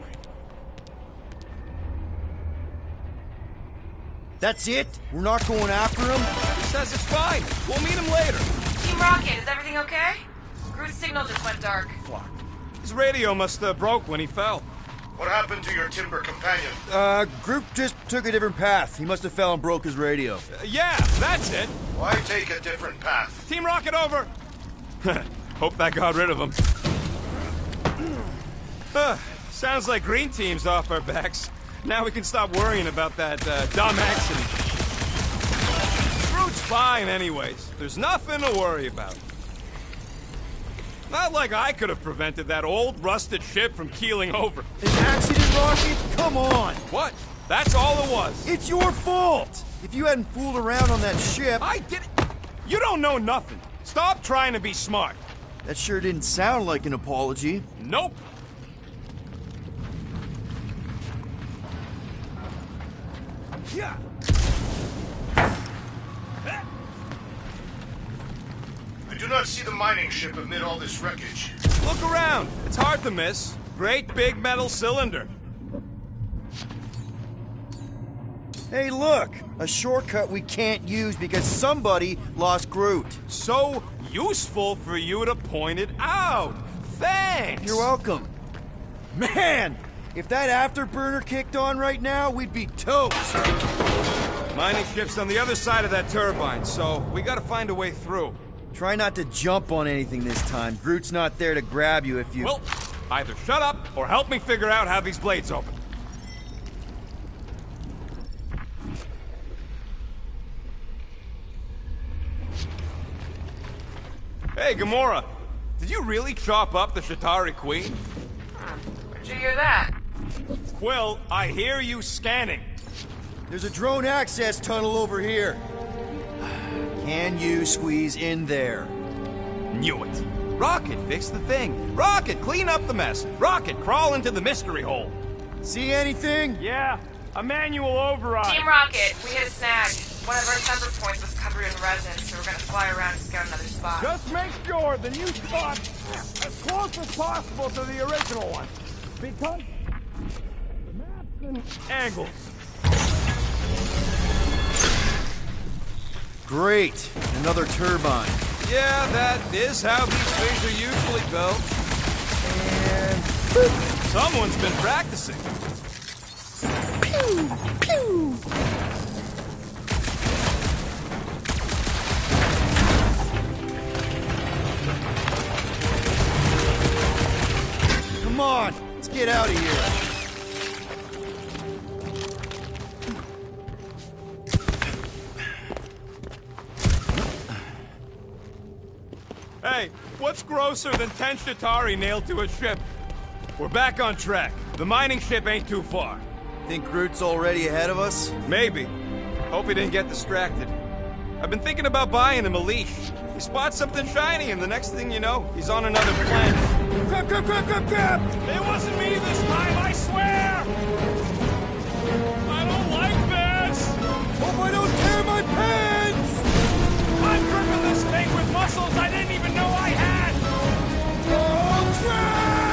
That's it? We're not going after him? He says it's fine. We'll meet him later. Team Rocket, is everything okay? Groot's signal just went dark. Fuck. His radio must have broke when he fell. What happened to your timber companion? Groot just took a different path. He must have fell and broke his radio. Yeah, that's it. Why take a different path? Team Rocket over. Hope that got rid of him. Sounds like Green Team's off our backs. Now we can stop worrying about that dumb accident. Groot's fine anyways. There's nothing to worry about. Not like I could have prevented that old rusted ship from keeling over. An accident, Rocket? Come on! What? That's all it was. It's your fault! If you hadn't fooled around on that ship... I did it. You don't know nothing. Stop trying to be smart. That sure didn't sound like an apology. Nope. Yeah. I do not see the mining ship amid all this wreckage. Look around. It's hard to miss. Great big metal cylinder. Hey, look! A shortcut we can't use because somebody lost Groot. So useful for you to point it out. Thanks. You're welcome. Man! If that afterburner kicked on right now, we'd be toast. Mining ship's on the other side of that turbine, so we gotta find a way through. Try not to jump on anything this time. Groot's not there to grab you if you... Well, either shut up or help me figure out how these blades open. Hey, Gamora. Did you really chop up the Shatari Queen? Where'd you hear that? Quill, I hear you scanning. There's a drone access tunnel over here. Can you squeeze in there? Knew it. Rocket, fix the thing. Rocket, clean up the mess. Rocket, crawl into the mystery hole. See anything? Yeah, a manual override. Team Rocket, we hit a snag. One of our temper points was covered in resin, so we're gonna fly around and scout another spot. Just make sure the new spot as close as possible to the original one. Because maps and angles. Great. Another turbine. Yeah, that is how these things are usually built. And... Someone's been practicing. Pew! Pew! Come on, let's get out of here. Hey, what's grosser than 10 Shatari nailed to a ship? We're back on track. The mining ship ain't too far. Think Groot's already ahead of us? Maybe. Hope he didn't get distracted. I've been thinking about buying him a leash. He spots something shiny, and the next thing you know, he's on another planet. Grab, grab, grab, grab, grab! It wasn't me this time, I swear! I don't like this! Hope I don't tear my pants! I'm gripping this thing with muscles I didn't even know I had! Oh, crap!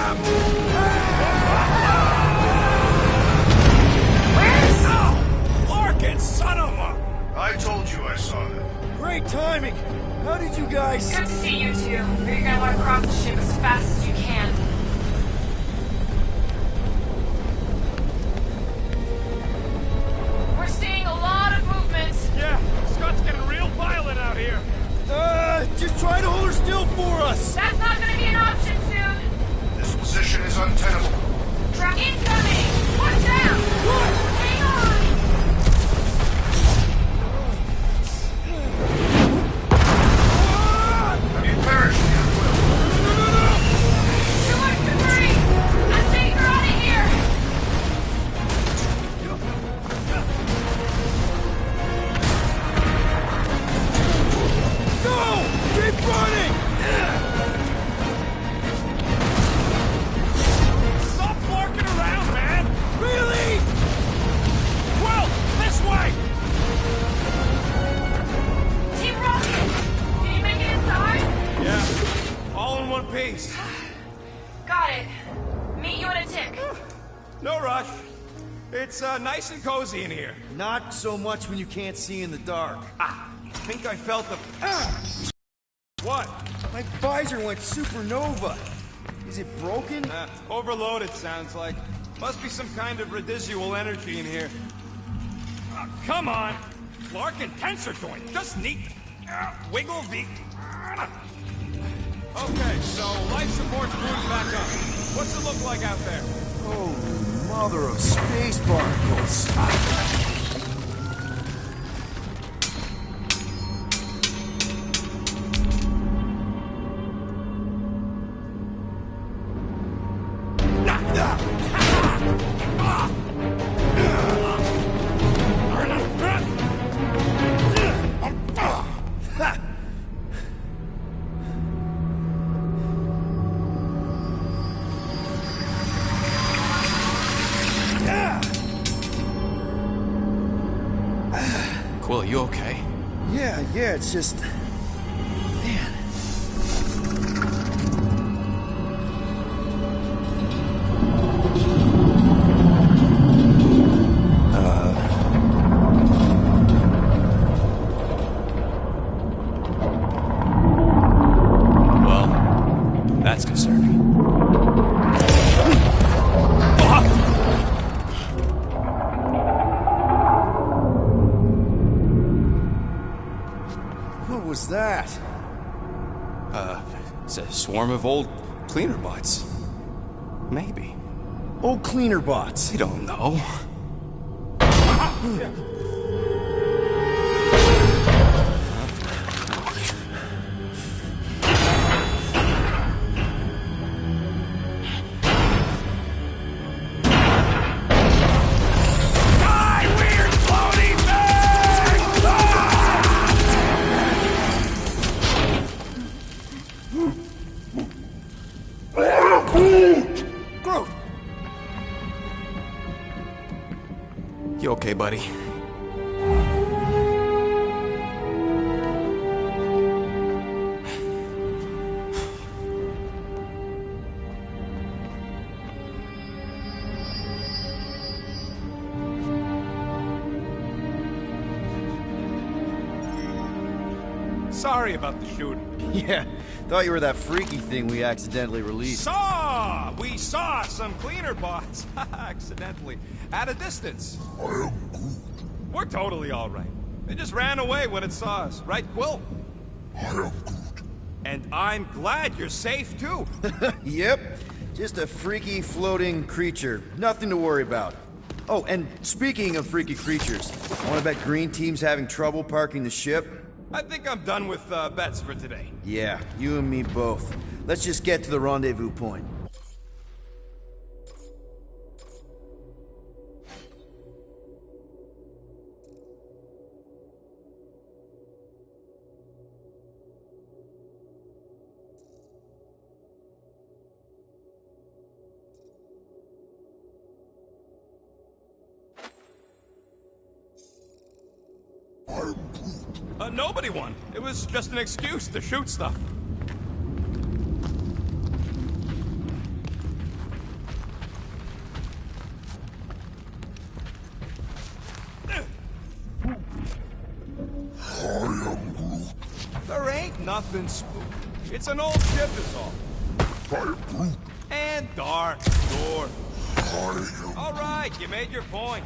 No rush. It's nice and cozy in here. Not so much when you can't see in the dark. I think I felt the... What? My visor went supernova. Is it broken? Overloaded, sounds like. Must be some kind of residual energy in here. Come on! Clark and Tensor joint. Just neat. Wiggle the... Okay, so life support's moving back up. What's it look like out there? Oh, mother of space barnacles. Quill, you okay? Yeah, it's just... Man. Well, that's concerning. What was that? It's a swarm of old cleaner bots. Maybe. Old cleaner bots. I don't know. You okay, buddy? Sorry about the shooting. Yeah, thought you were that freaky thing we accidentally released. We saw some cleaner bots. Accidentally. At a distance. We're totally all right. They just ran away when it saw us. Right, Quill? And I'm glad you're safe, too. Yep, just a freaky floating creature. Nothing to worry about. Oh, and speaking of freaky creatures, wanna bet Green Team's having trouble parking the ship? I think I'm done with bets for today. Yeah, you and me both. Let's just get to the rendezvous point. Nobody won. It was just an excuse to shoot stuff. There ain't nothing spooky. It's an old ship is all. And dark. Sure. All right, you made your point.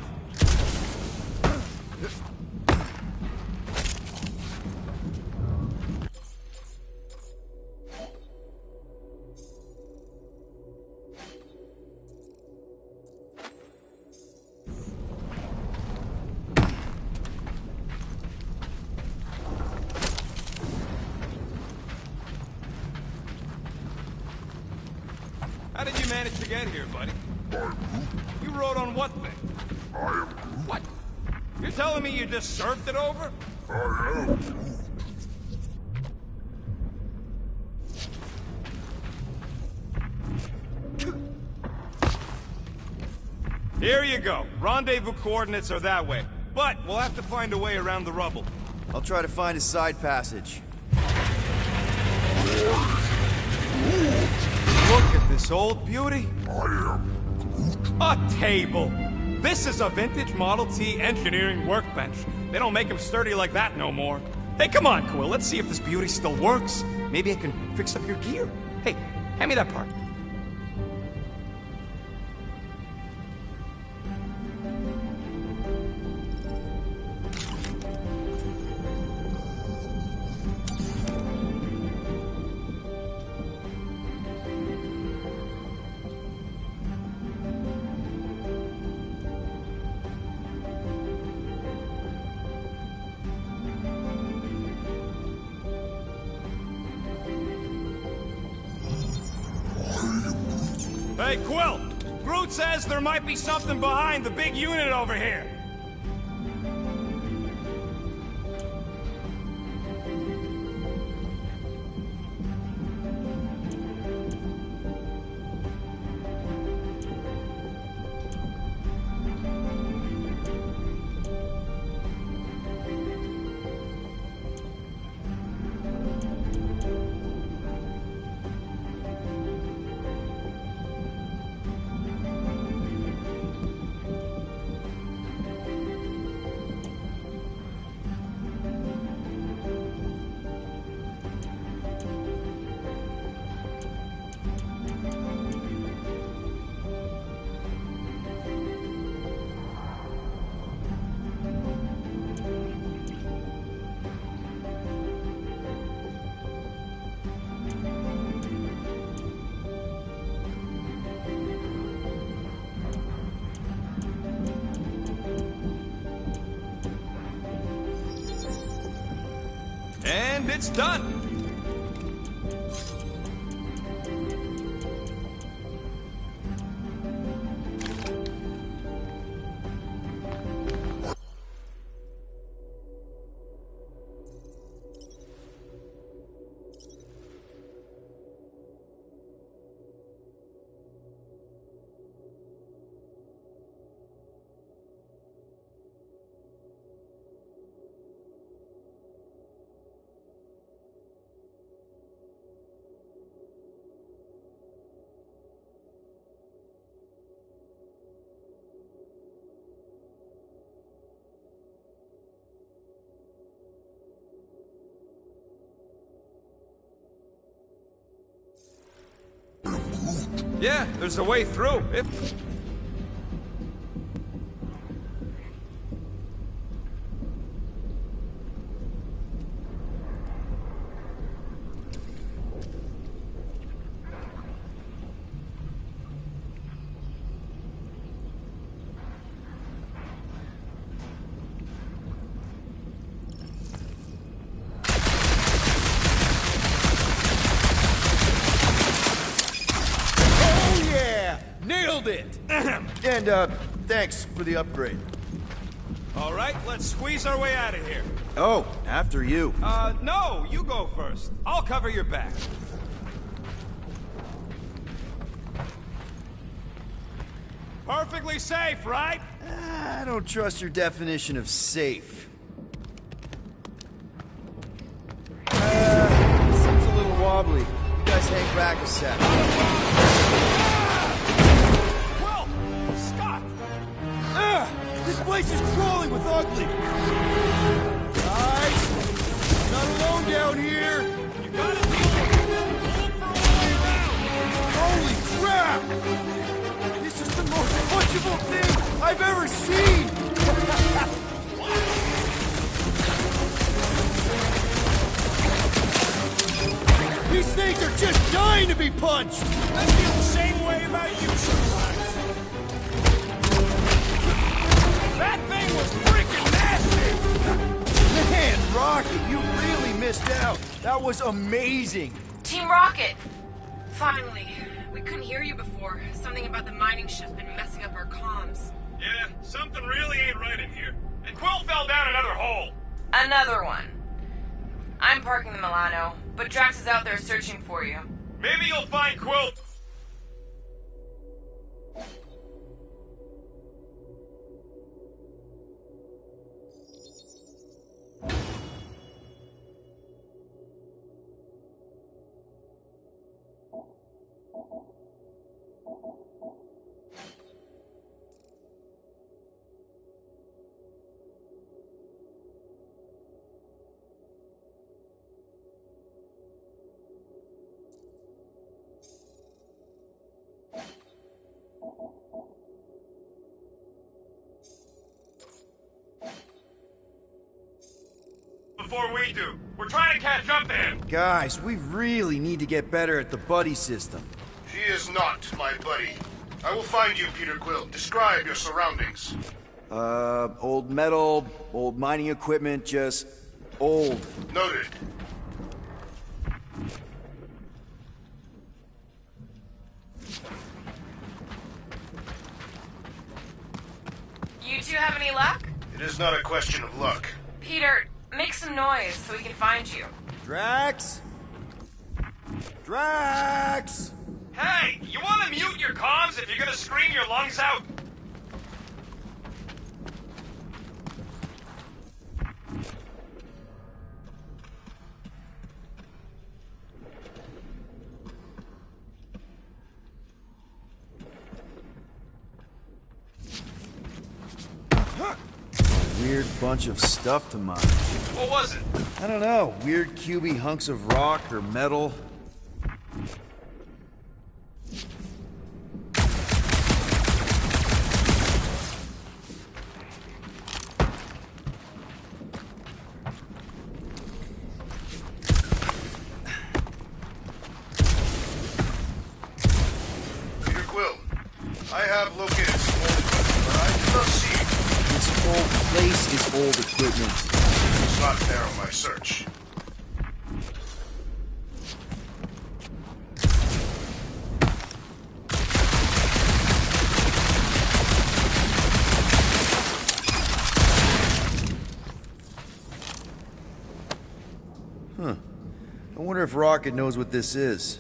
How did you manage to get here, buddy? You rode on what thing? What? You're telling me you just surfed it over? Here you go. Rendezvous coordinates are that way. But we'll have to find a way around the rubble. I'll try to find a side passage. Look at this old beauty. A table! This is a vintage Model T engineering workbench. They don't make them sturdy like that no more. Hey, come on, Quill, let's see if this beauty still works. Maybe I can fix up your gear. Hey, hand me that part. Hey, Quill! Groot says there might be something behind the big unit over here. And it's done! Yeah, there's a way through. If... Nailed it! And, thanks for the upgrade. All right, let's squeeze our way out of here. Oh, after you. No, you go first. I'll cover your back. Perfectly safe, right? I don't trust your definition of safe. Seems a little wobbly. You guys hang back a sec. This place is crawling with ugly! Guys! Not alone down here! You gotta be pull for a way around! Holy crap! This is the most punchable thing I've ever seen! These things are just dying to be punched! I feel the same way about you sometimes. That thing was freaking nasty! Man, Rocket, you really missed out. That was amazing. Team Rocket! Finally. We couldn't hear you before. Something about the mining shift's been messing up our comms. Yeah, something really ain't right in here. And Quill fell down another hole. Another one. I'm parking the Milano, but Drax is out there searching for you. Maybe you'll find Quill. before we do. We're trying to catch up to him. Guys, we really need to get better at the buddy system. He is not my buddy. I will find you, Peter Quill. Describe your surroundings. Old metal, old mining equipment, just old. Noted. You two have any luck? It is not a question of luck. Peter, make some noise so we can find you. Drax? Drax! Hey, you want to mute your comms if you're gonna scream your lungs out? Weird bunch of stuff to mine. What was it? I don't know. Weird cubey hunks of rock or metal. Peter Quill, I have located some old equipment, but I do not see it. This whole place is old equipment. It's not narrow my search. Huh. I wonder if Rocket knows what this is.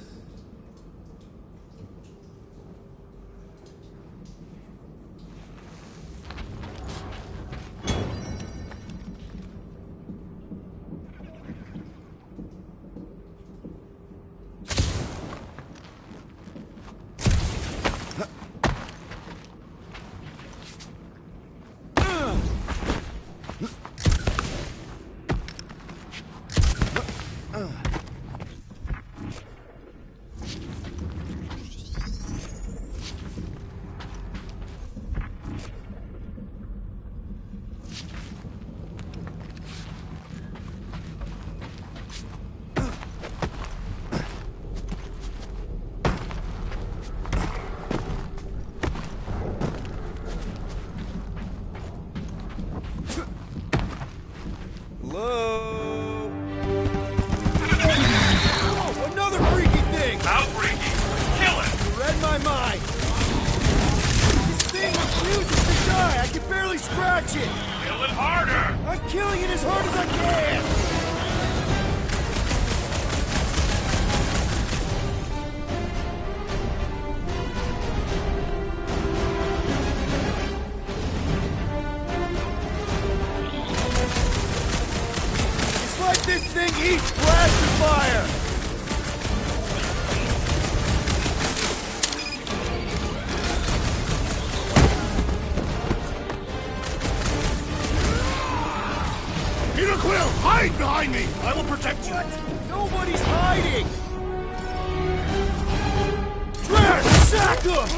Hello? Oh, another freaky thing! How freaky? Kill it! You read my mind. This thing refuses to die. I can barely scratch it. Kill it harder! I'm killing it as hard as I can. It's like this thing eats blaster fire. Peter Quill, hide behind me! I will protect you! Nobody's hiding! Drax, sack him!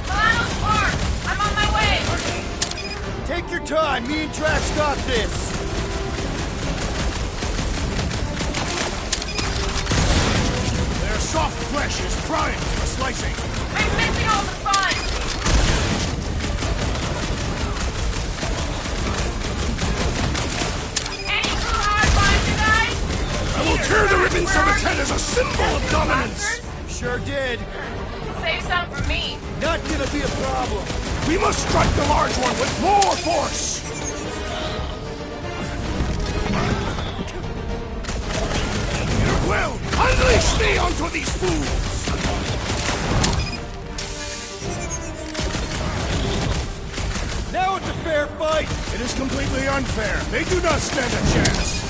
Miles Park! I'm on my way! Take your time, me and Drax got this! Their soft flesh is primed for slicing. I'm missing all the fun! Any crew hard lines, you guys? I will tear the ribbons from its head as a symbol of dominance! Sure did. Save some for me. Not gonna be a problem. We must strike the large one with more force! Peter Quill, unleash me onto these fools! Now it's a fair fight! It is completely unfair. They do not stand a chance.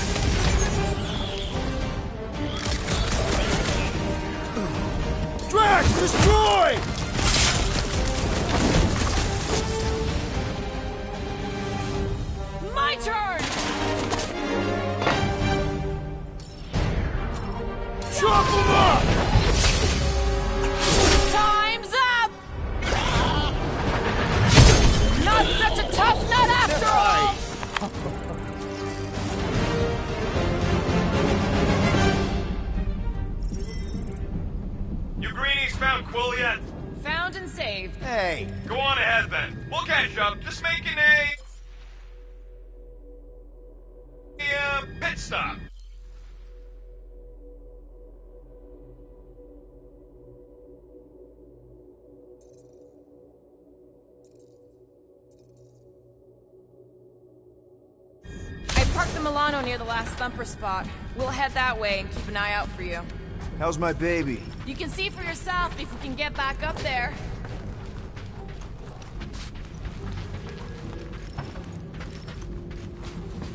Drax, destroy! My turn! You greenies found Quill yet? Found and saved. Hey, Go on ahead then. We'll catch up. Just making a pit stop. I parked the Milano near the last thumper spot. We'll head that way and keep an eye out for you. how's my baby? You can see for yourself if we can get back up there.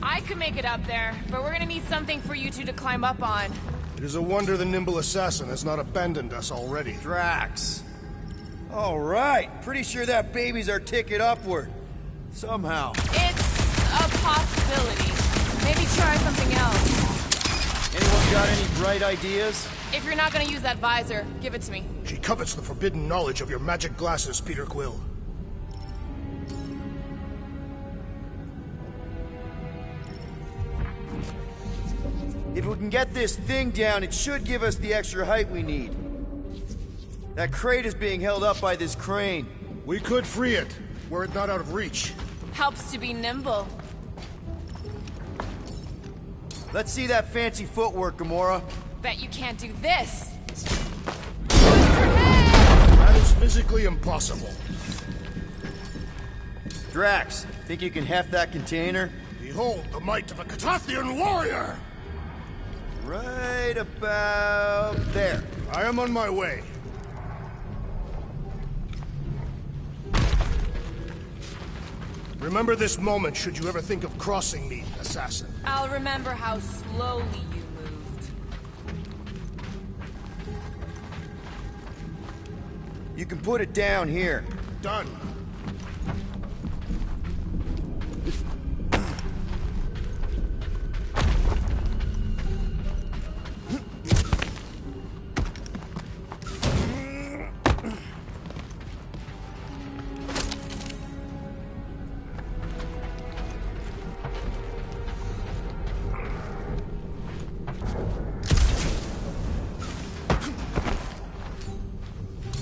I could make it up there, but we're gonna need something for you two to climb up on. It is a wonder the nimble assassin has not abandoned us already. Drax. All right, pretty sure that baby's our ticket upward. Somehow. It's a possibility. Maybe try something else. Anyone got any bright ideas? If you're not gonna use that visor, give it to me. She covets the forbidden knowledge of your magic glasses, Peter Quill. If we can get this thing down, it should give us the extra height we need. That crate is being held up by this crane. We could free it, were it not out of reach. Helps to be nimble. Let's see that fancy footwork, Gamora. Bet you can't do this. That is physically impossible. Drax, think you can heft that container? Behold the might of a Catathian warrior! Right about there. I am on my way. Remember this moment should you ever think of crossing me, assassin. I'll remember how slowly you moved. You can put it down here. Done.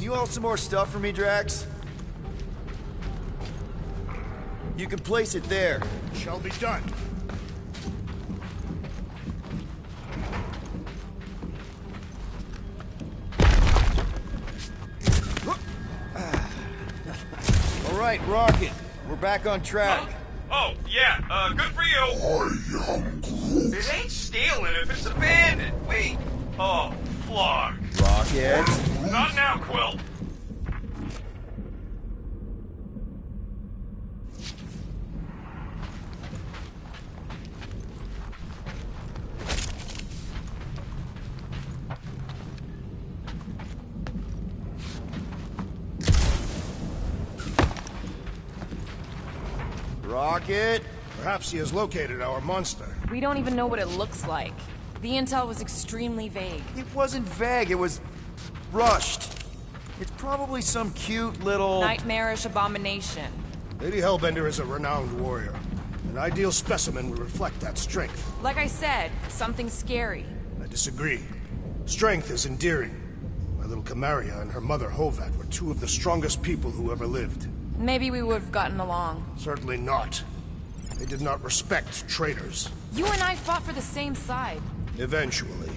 You hold some more stuff for me, Drax? You can place it there. Shall be done. All right, Rocket. We're back on track. Oh, yeah, good for you. I am Groot. It ain't stealing if it's abandoned. Wait. Oh, flog. Rocket. Not now, Quill. Rocket. Perhaps he has located our monster. We don't even know what it looks like. The intel was extremely vague. It wasn't vague, it was rushed. It's probably some cute little... Nightmarish abomination. Lady Hellbender is a renowned warrior. An ideal specimen would reflect that strength. Like I said, something scary. I disagree. Strength is endearing. My little Camaria and her mother Hovat were two of the strongest people who ever lived. Maybe we would have gotten along. Certainly not. They did not respect traitors. You and I fought for the same side. Eventually.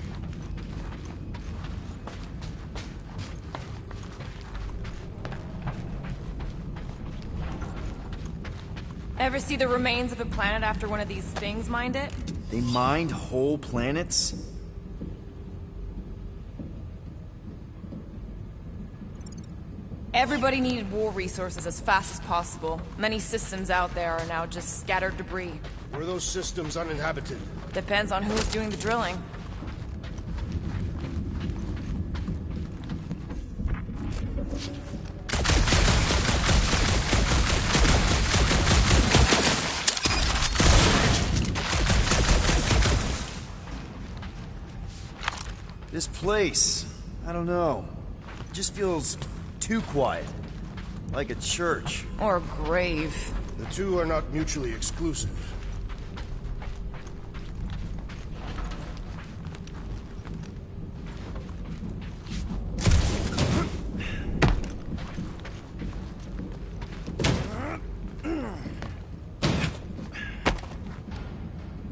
Ever see the remains of a planet after one of these things mined it? They mined whole planets? Everybody needed war resources as fast as possible. Many systems out there are now just scattered debris. Were those systems uninhabited? Depends on who's doing the drilling. This place, I don't know. It just feels too quiet. Like a church. Or a grave. The two are not mutually exclusive.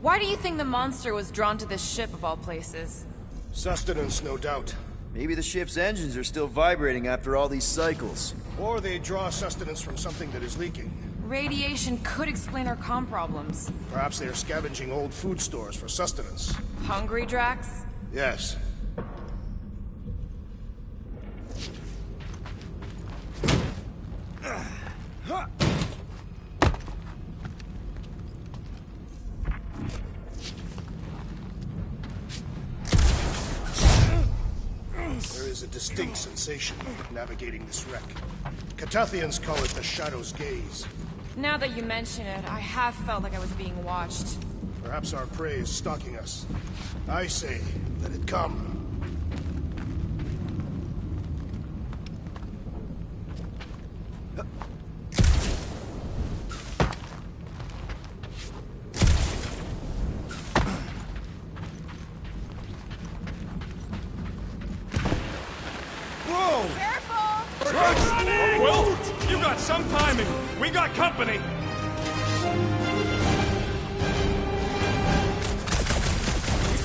Why do you think the monster was drawn to this ship of all places? Sustenance, no doubt. Maybe the ship's engines are still vibrating after all these cycles. Or they draw sustenance from something that is leaking. Radiation could explain our comm problems. Perhaps they are scavenging old food stores for sustenance. Hungry, Drax? Yes. There is a distinct sensation navigating this wreck. Catathians call it the Shadow's Gaze. Now that you mention it, I have felt like I was being watched. Perhaps our prey is stalking us. I say, let it come. Will, you got some timing. We got company. You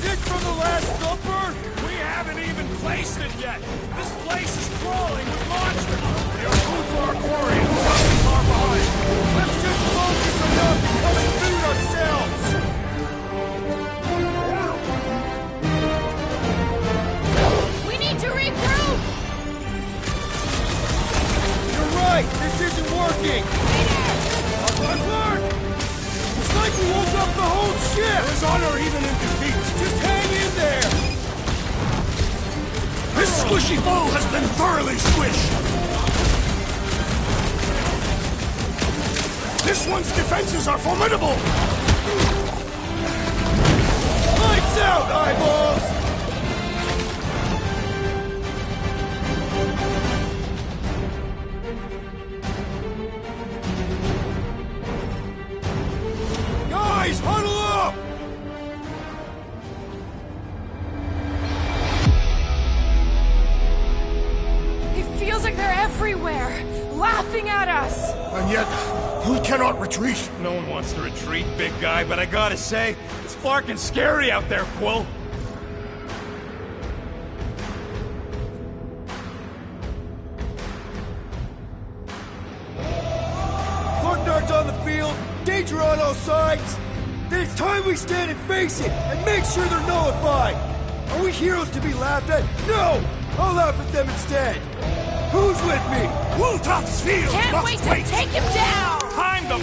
think from the last thumper? We haven't even placed it yet. This place is crawling with monsters. We are food for our quarry and nothing far behind. Let's just focus on becoming food ourselves. We need to regroup! You're right, this isn't working. Alert! It's like we woke up the whole ship. There is honor even in defeat. Just hang in there. This squishy foe has been thoroughly squished. This one's defenses are formidable. Lights out, eyeballs! Guys, huddle up! It feels like they're everywhere, laughing at us! And yet, we cannot retreat. No one wants to retreat, big guy, but I gotta say, it's flarkin' scary out there, Quill. Darts on the field, danger on all sides. Then it's time we stand and face it, and make sure they're nullified. Are we heroes to be laughed at? No! I'll laugh at them instead. Who's with me? Woltoff's field Can't must wait to wait. take him down! Time to...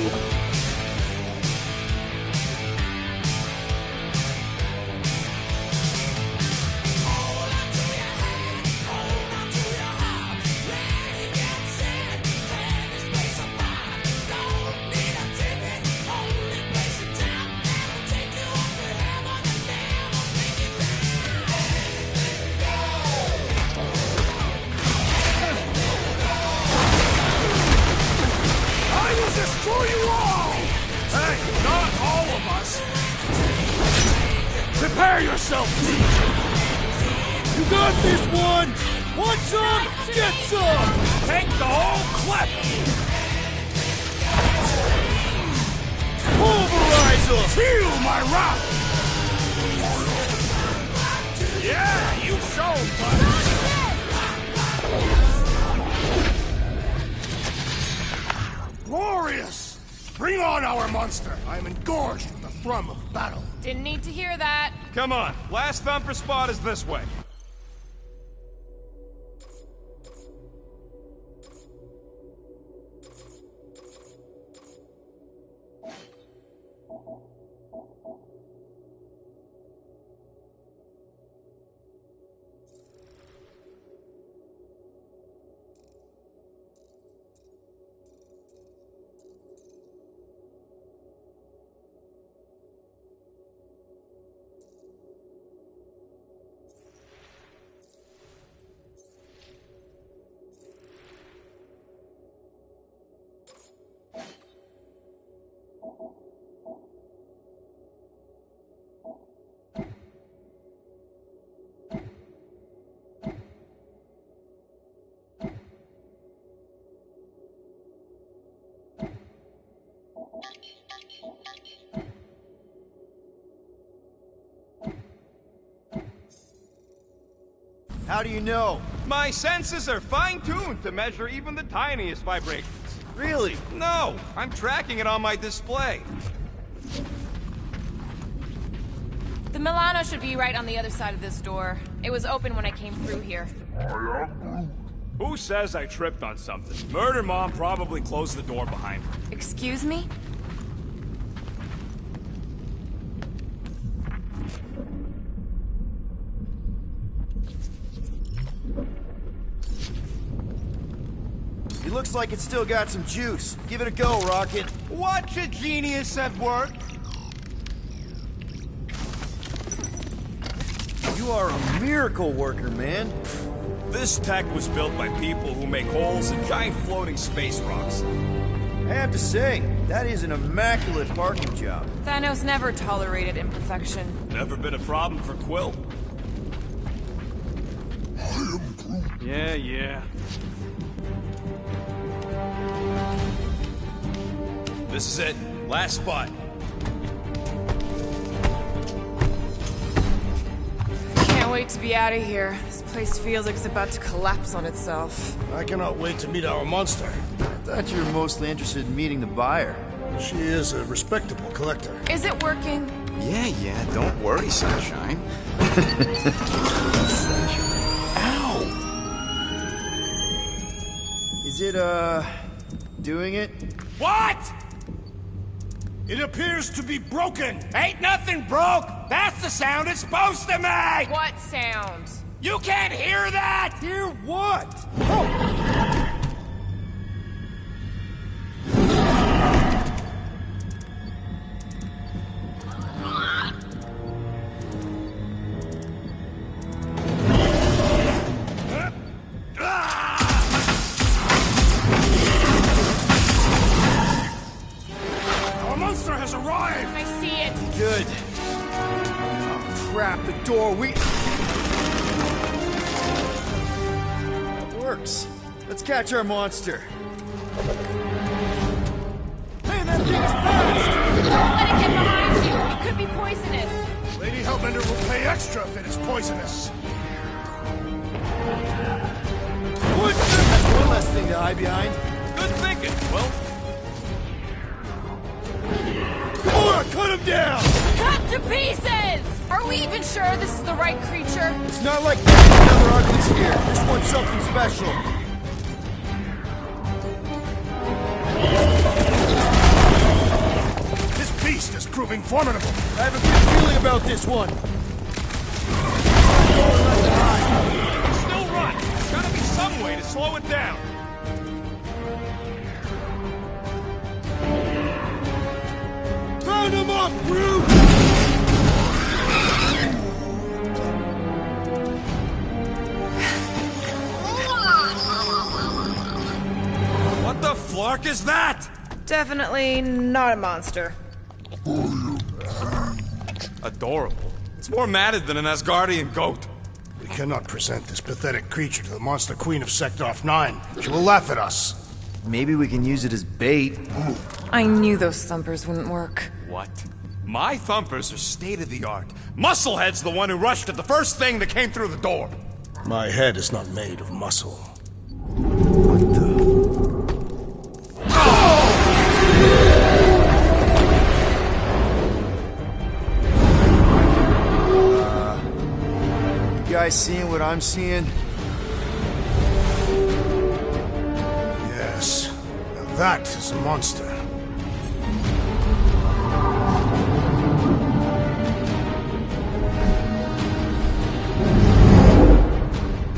Destroy you all! Hey, not all of us. Prepare yourself! You got this one! Want some? Get some! Take the whole clip! Pulverize them! Feel my wrath! Yeah, you show, Glorious! Bring on our monster! I am engorged with the thrum of battle. Didn't need to hear that. Come on, last thumper spot is this way. How do you know? My senses are fine-tuned to measure even the tiniest vibrations. Really? No, I'm tracking it on my display. The Milano should be right on the other side of this door. It was open when I came through here. Who says I tripped on something? Murder Mom probably closed the door behind her. Excuse me? It looks like it's still got some juice. Give it a go, Rocket. Watch a genius at work. You are a miracle worker, man. This tech was built by people who make holes in giant floating space rocks. I have to say, that is an immaculate parking job. Thanos never tolerated imperfection. Never been a problem for Quill. Yeah. This is it. Last spot. Can't wait to be out of here. This place feels like it's about to collapse on itself. I cannot wait to meet our monster. I thought you were mostly interested in meeting the buyer. She is a respectable collector. Is it working? Yeah, don't worry, Sunshine. Ow! Is it, doing it? What? It appears to be broken! Ain't nothing broke! That's the sound it's supposed to make! What sound? You can't hear that! Hear what? Oh! Our monster has arrived! I see it. Good. Oh, crap, the door, It works. Let's catch our monster. Hey, that thing is fast! Don't let it get behind you. It could be poisonous. Lady Hellbender will pay extra if it is poisonous. What? That's one less thing to hide behind. Good thinking, Quill. Come on, cut him down! Cut to pieces! Are we even sure this is the right creature? It's not like another uglies here. This one's something special. This beast is proving formidable. I have a good feeling about this one. Still run! There's gotta be some way to slow it down. Round him up, Groot! What the flark is that? Definitely not a monster. Adorable. It's more matted than an Asgardian goat. We cannot present this pathetic creature to the monster queen of Sector 9. She will laugh at us. Maybe we can use it as bait. I knew those thumpers wouldn't work. What? My thumpers are state-of-the-art. Musclehead's the one who rushed at the first thing that came through the door. My head is not made of muscle. What the? You guys seeing what I'm seeing? Yes. Now that is a monster.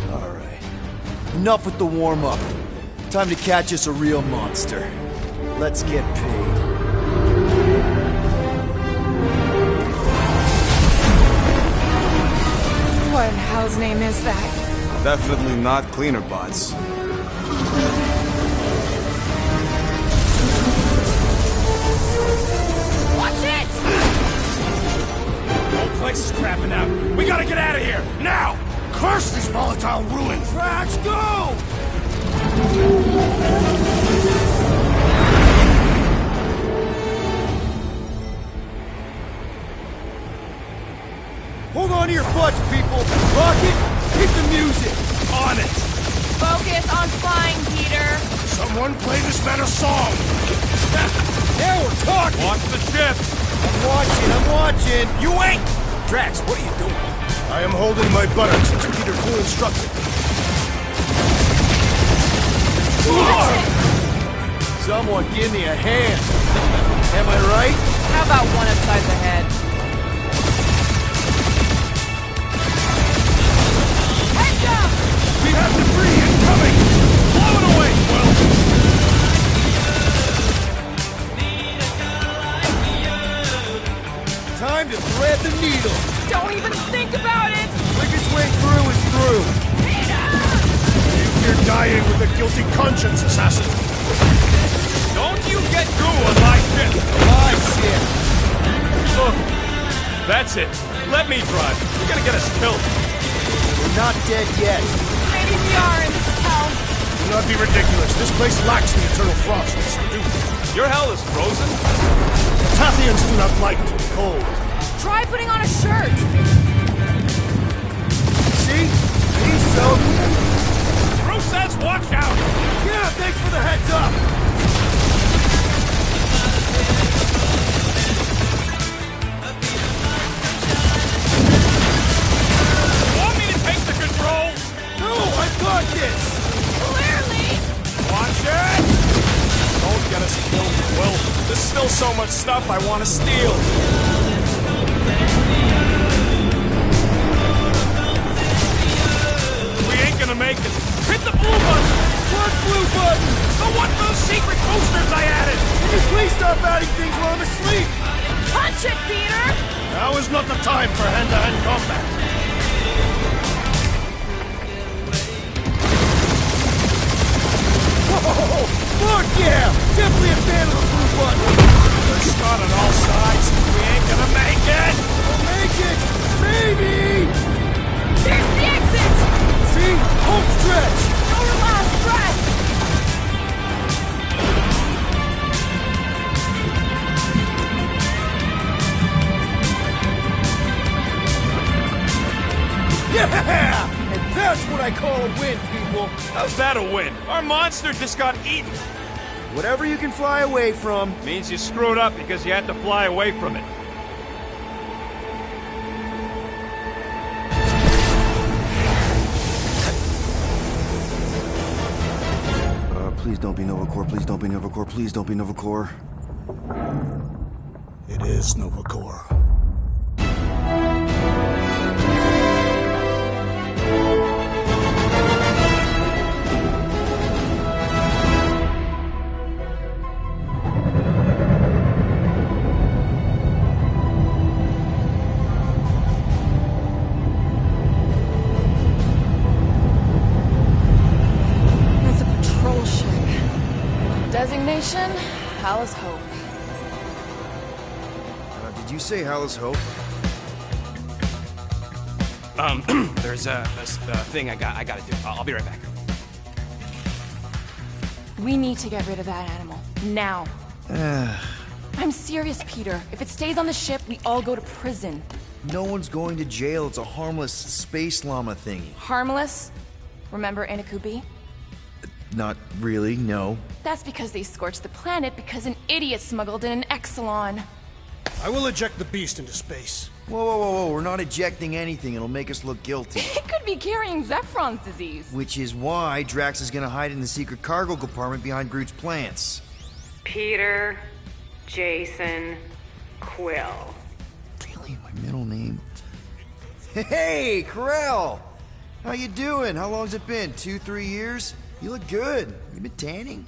Alright. Enough with the warm-up. Time to catch us a real monster. Let's get paid. What in hell's name is that? Definitely not cleaner bots. Watch it! The whole place is crapping out. We gotta get out of here, now! Curse these volatile ruins! Trash, go! Hold on to your butts, people! Rocket, Hit the music! On it! Focus on flying, Peter. Someone play this man a song! Now we're talking! Watch the ship! I'm watching! You ain't! Drax, what are you doing? I am holding my buttocks as Peter Quill instructed. Someone give me a hand. Am I right? How about one upside the head? Heads up! We have debris incoming! Blow it away, Quill! Time to thread the needle. Don't even think about it! Quickest way through is through. You're dying with a guilty conscience, assassin. Don't you get through on my ship! My shit. Look, that's it. Let me drive. You're gonna get us killed. We're not dead yet. Maybe we are in this hell. Do not be ridiculous. This place lacks the eternal frost of Sadu. Your hell is frozen? Tathians do not like to be cold. Try putting on a shirt. See? He's so... Bruce says watch out! Yeah, thanks for the heads up. Want me to take the controls? No, I've got this. Clearly. Watch it! Don't get us killed, Will. There's still so much stuff I want to steal. We ain't gonna make it. Hit the blue button! What blue button? The one for the secret boosters I added! Can you please stop adding things while I'm asleep? Punch it, Peter! Now is not the time for hand-to-hand combat. Whoa! Fuck yeah! Definitely a fan of the blue button. There's shot on all sides. We ain't gonna make it! We'll make it! Maybe! There's the exit! See? Home stretch! Our last breath! Yeah! And that's what I call a win, people! How's that a win? Our monster just got eaten. Whatever you can fly away from. Means you screwed up because you had to fly away from it. Please don't be Novacore, please don't be Novacore, please don't be Novacore. It is Novacore. It's a patrol ship. Designation, Hal's Hope. Did you say Hal's Hope? There's a thing I gotta do. I'll be right back. We need to get rid of that animal. Now. I'm serious, Peter. If it stays on the ship, we all go to prison. No one's going to jail. It's a harmless space llama thingy. Harmless? Remember Inakubi? Not really, no. That's because they scorched the planet because an idiot smuggled in an Exelon. I will eject the beast into space. Whoa, whoa, whoa, whoa. We're not ejecting anything. It'll make us look guilty. It could be carrying Zephron's disease. Which is why Drax is gonna hide in the secret cargo compartment behind Groot's plants. Peter, Jason, Quill. Really? My middle name? Hey, Corell! How you doing? How long's it been? 2-3 years? You look good. You been tanning?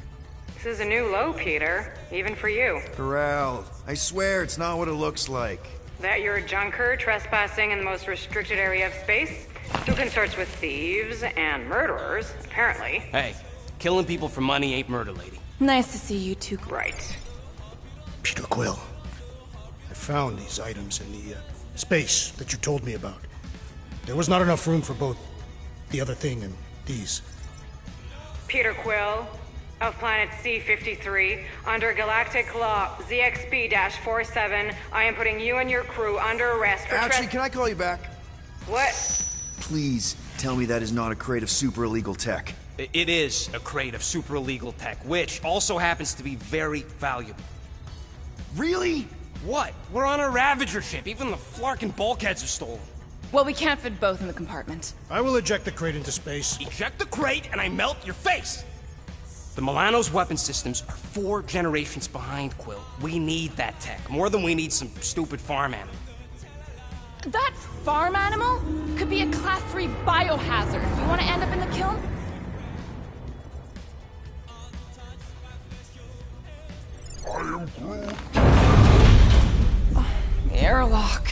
This is a new low, Peter. Even for you. Corral, I swear it's not what it looks like. That you're a junker trespassing in the most restricted area of space? Who consorts with thieves and murderers, apparently. Hey, killing people for money ain't murder, lady. Nice to see you two. Right. Peter Quill. I found these items in the space that you told me about. There was not enough room for both the other thing and these. Peter Quill, of planet C-53, under galactic law ZXB-47, I am putting you and your crew under arrest for Actually, can I call you back? What? Please, tell me that is not a crate of super illegal tech. It is a crate of super illegal tech, which also happens to be very valuable. Really? What? We're on a Ravager ship. Even the flarkin' bulkheads are stolen. Well, we can't fit both in the compartment. I will eject the crate into space. Eject the crate and I melt your face! The Milano's weapon systems are 4 generations behind, Quill. We need that tech, more than we need some stupid farm animal. That farm animal could be a Class 3 biohazard. You want to end up in the kiln? I am Groot. Airlock.